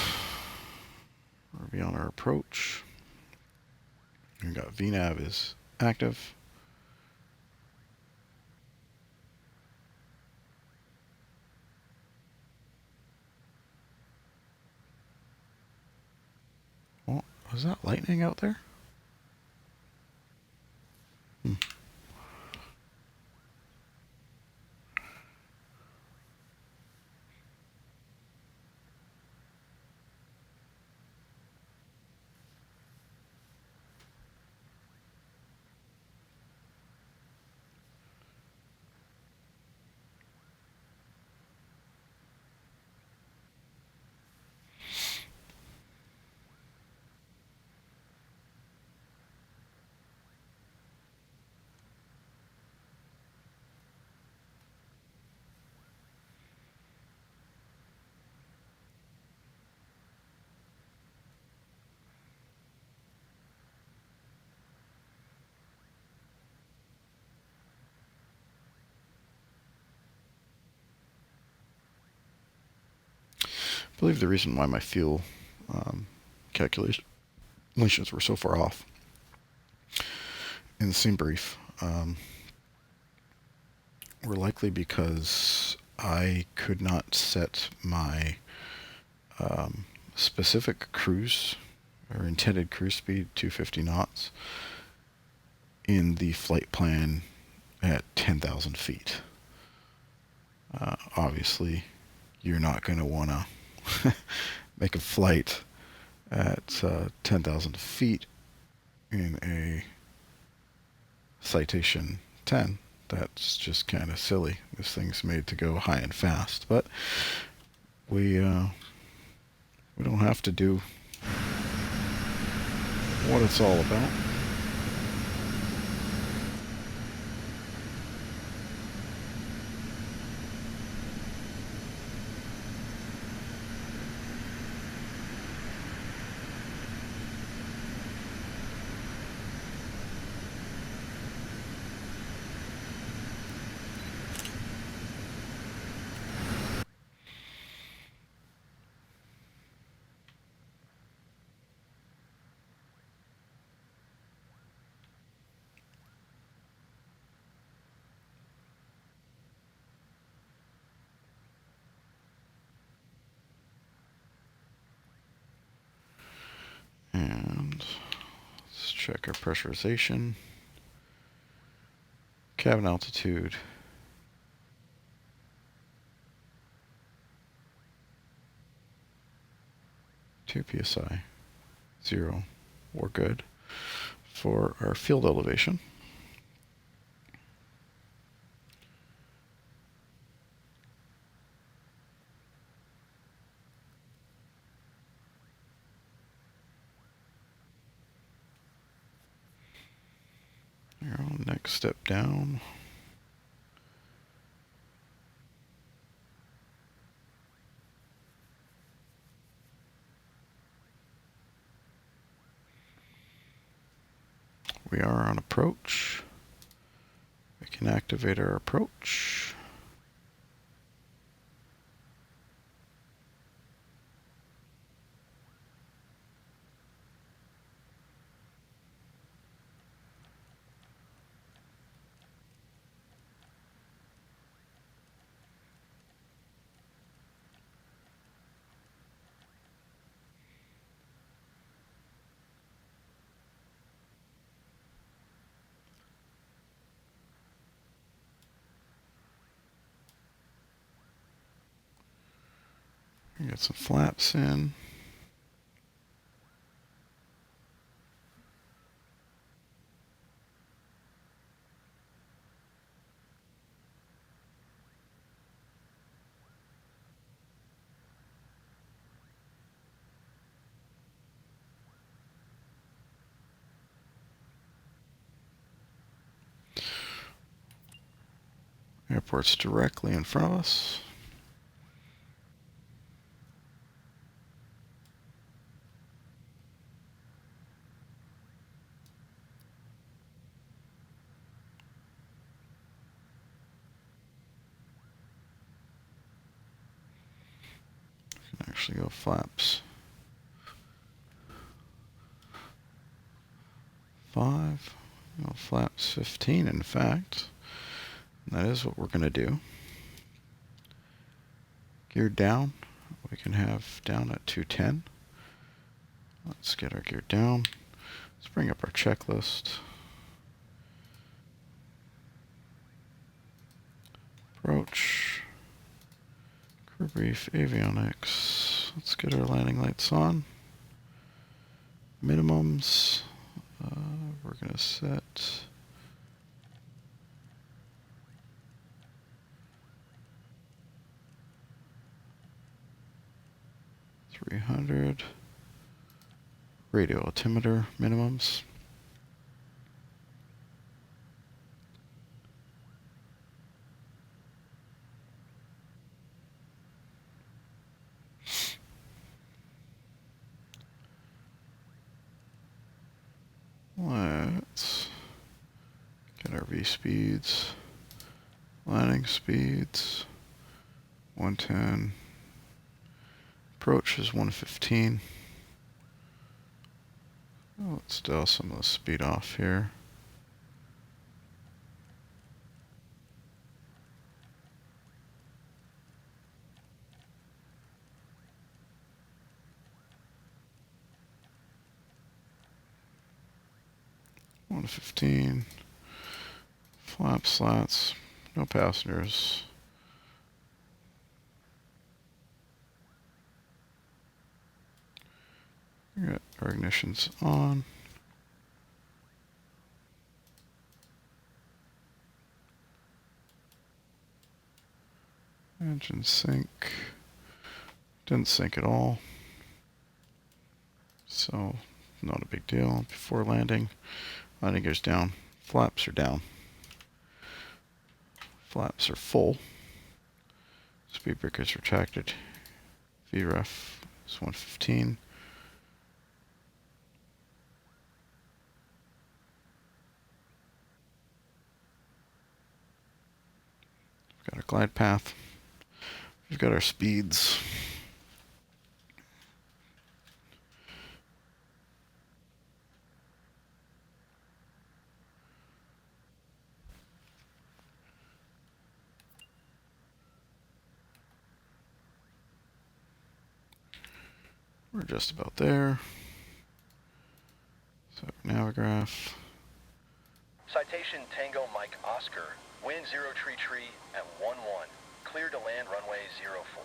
We're beyond our approach. We've got VNAV is active. Oh, was that lightning out there? I believe the reason why my fuel calculations were so far off. In the same brief, were likely because I could not set my specific cruise or intended cruise speed 250 knots in the flight plan at 10,000 feet. Obviously, you're not going to want to make a flight at 10,000 feet in a Citation 10. That's just kind of silly. This thing's made to go high and fast, but we don't have to do what it's all about. And let's check our pressurization. Cabin altitude. 2 psi. 0. We're good. For our field elevation. Next step down. We are on approach. We can activate our approach. Get some flaps in. Airport's directly in front of us. Actually go flaps 5, go flaps 15 in fact. And that is what we're going to do. Gear down, we can have down at 210. Let's get our gear down. Let's bring up our checklist. Approach. Crew brief, avionics. Let's get our landing lights on. Minimums. We're going to set 300. Radio altimeter minimums. Let's get our V speeds, landing speeds, 110, approach is 115, Let's dial some of the speed off here. One 15. Flap slats. No passengers. We got our ignitions on. Engine sync. Didn't sync at all. So, not a big deal. Before landing, landing gears down. Flaps are down. Flaps are full. Speed breakers retracted. VREF is 115. We've got our glide path. We've got our speeds. We're just about there. So Navigraph. Citation Tango Mike Oscar, wind 0 tree at 11. Clear to land runway 04.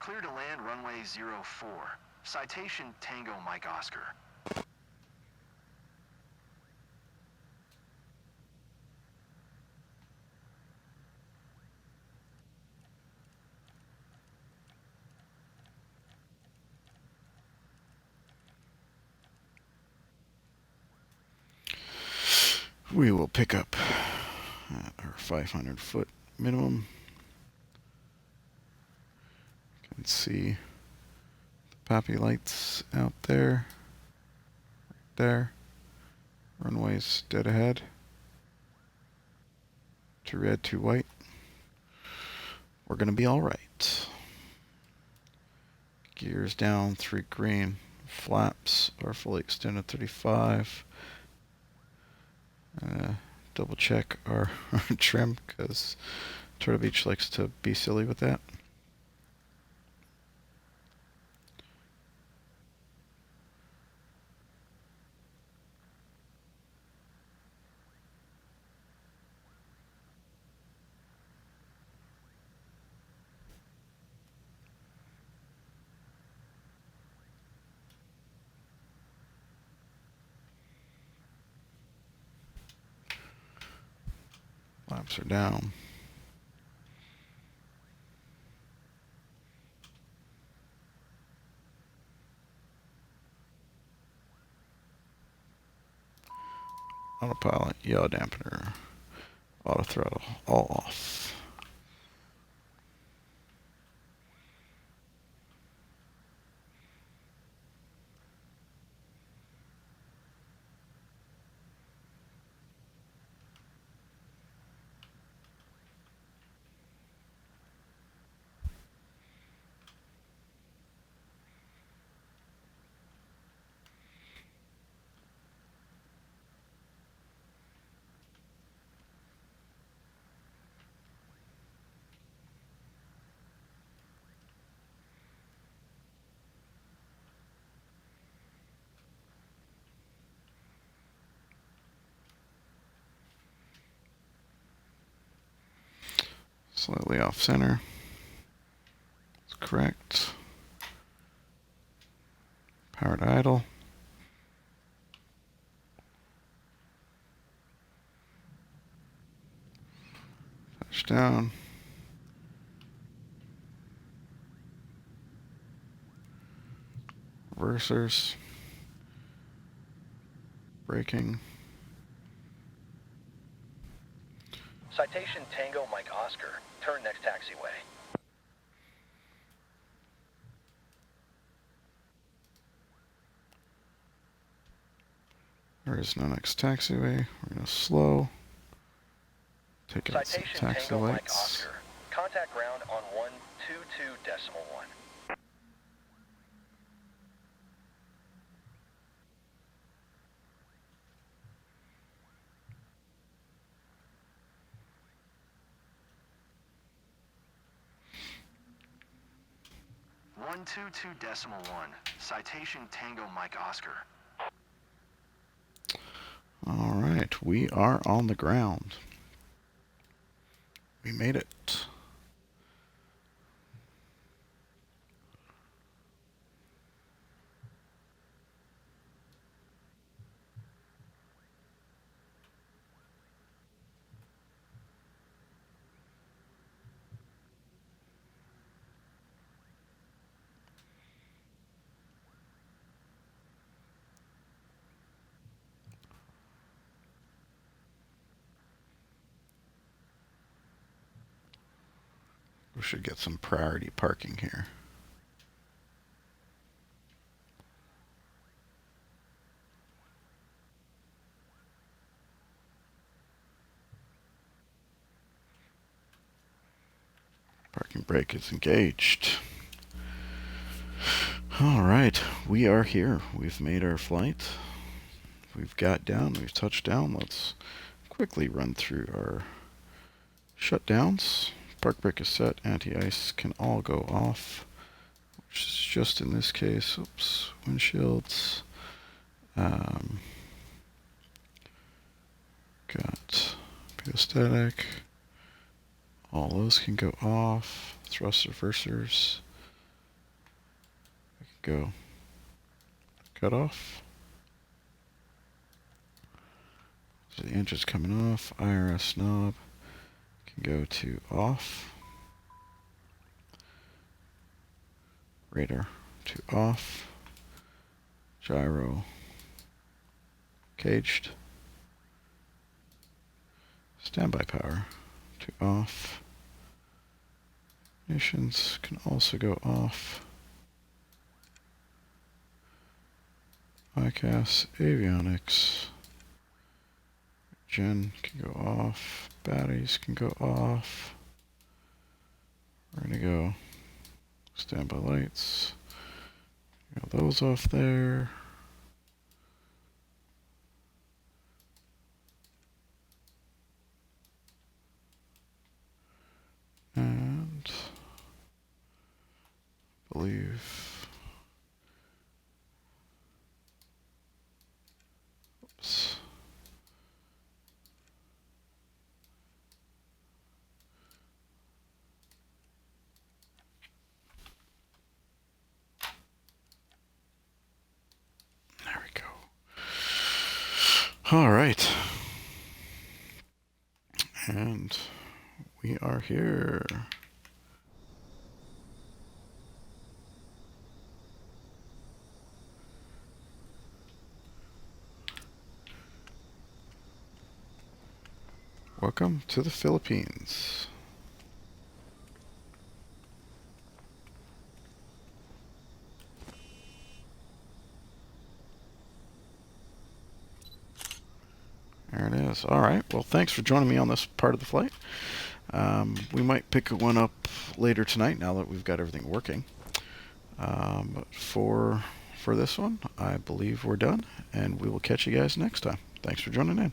Clear to land runway 04. Citation Tango Mike Oscar. We will pick up at our 500-foot minimum. You can see the poppy lights out there. Right there. Runway's dead ahead. 2 red, 2 white. We're going to be all right. Gears down, 3 green. Flaps are fully extended, 35. Double check our trim because TurtleBeach likes to be silly with that. Flaps are down. Autopilot, yaw dampener, auto throttle, all off. Slightly off center. That's correct. Power to idle. Touch down. Reversers. Braking. Citation Tango Mike Oscar, turn next taxiway. There is no next taxiway. We're going to slow. Take out some Citation taxi Tango Mike lights. Oscar, contact ground on 122.1. 122.1, citation Tango Mike Oscar. All right, we are on the ground. We made it. We should get some priority parking here. Parking brake is engaged. All right, we are here. We've made our flight. We've got down, we've touched down. Let's quickly run through our shutdowns. Park brake is set, anti-ice can all go off, which is just in this case, oops, windshields. Got pitot-static. All those can go off. Thrust reversers. I can go cut off. So the engine's coming off. IRS knob can go to off. Radar to off. Gyro caged. Standby power to off. Ignitions can also go off. ICAS, avionics. Gen can go off. Batteries can go off. We're going to go standby lights. Got those off there. And I believe, oops. There we go. All right. And we are here. Welcome to the Philippines. There it is. All right. Well, thanks for joining me on this part of the flight. We might pick one up later tonight now that we've got everything working. But for this one, I believe we're done, and we will catch you guys next time. Thanks for joining in.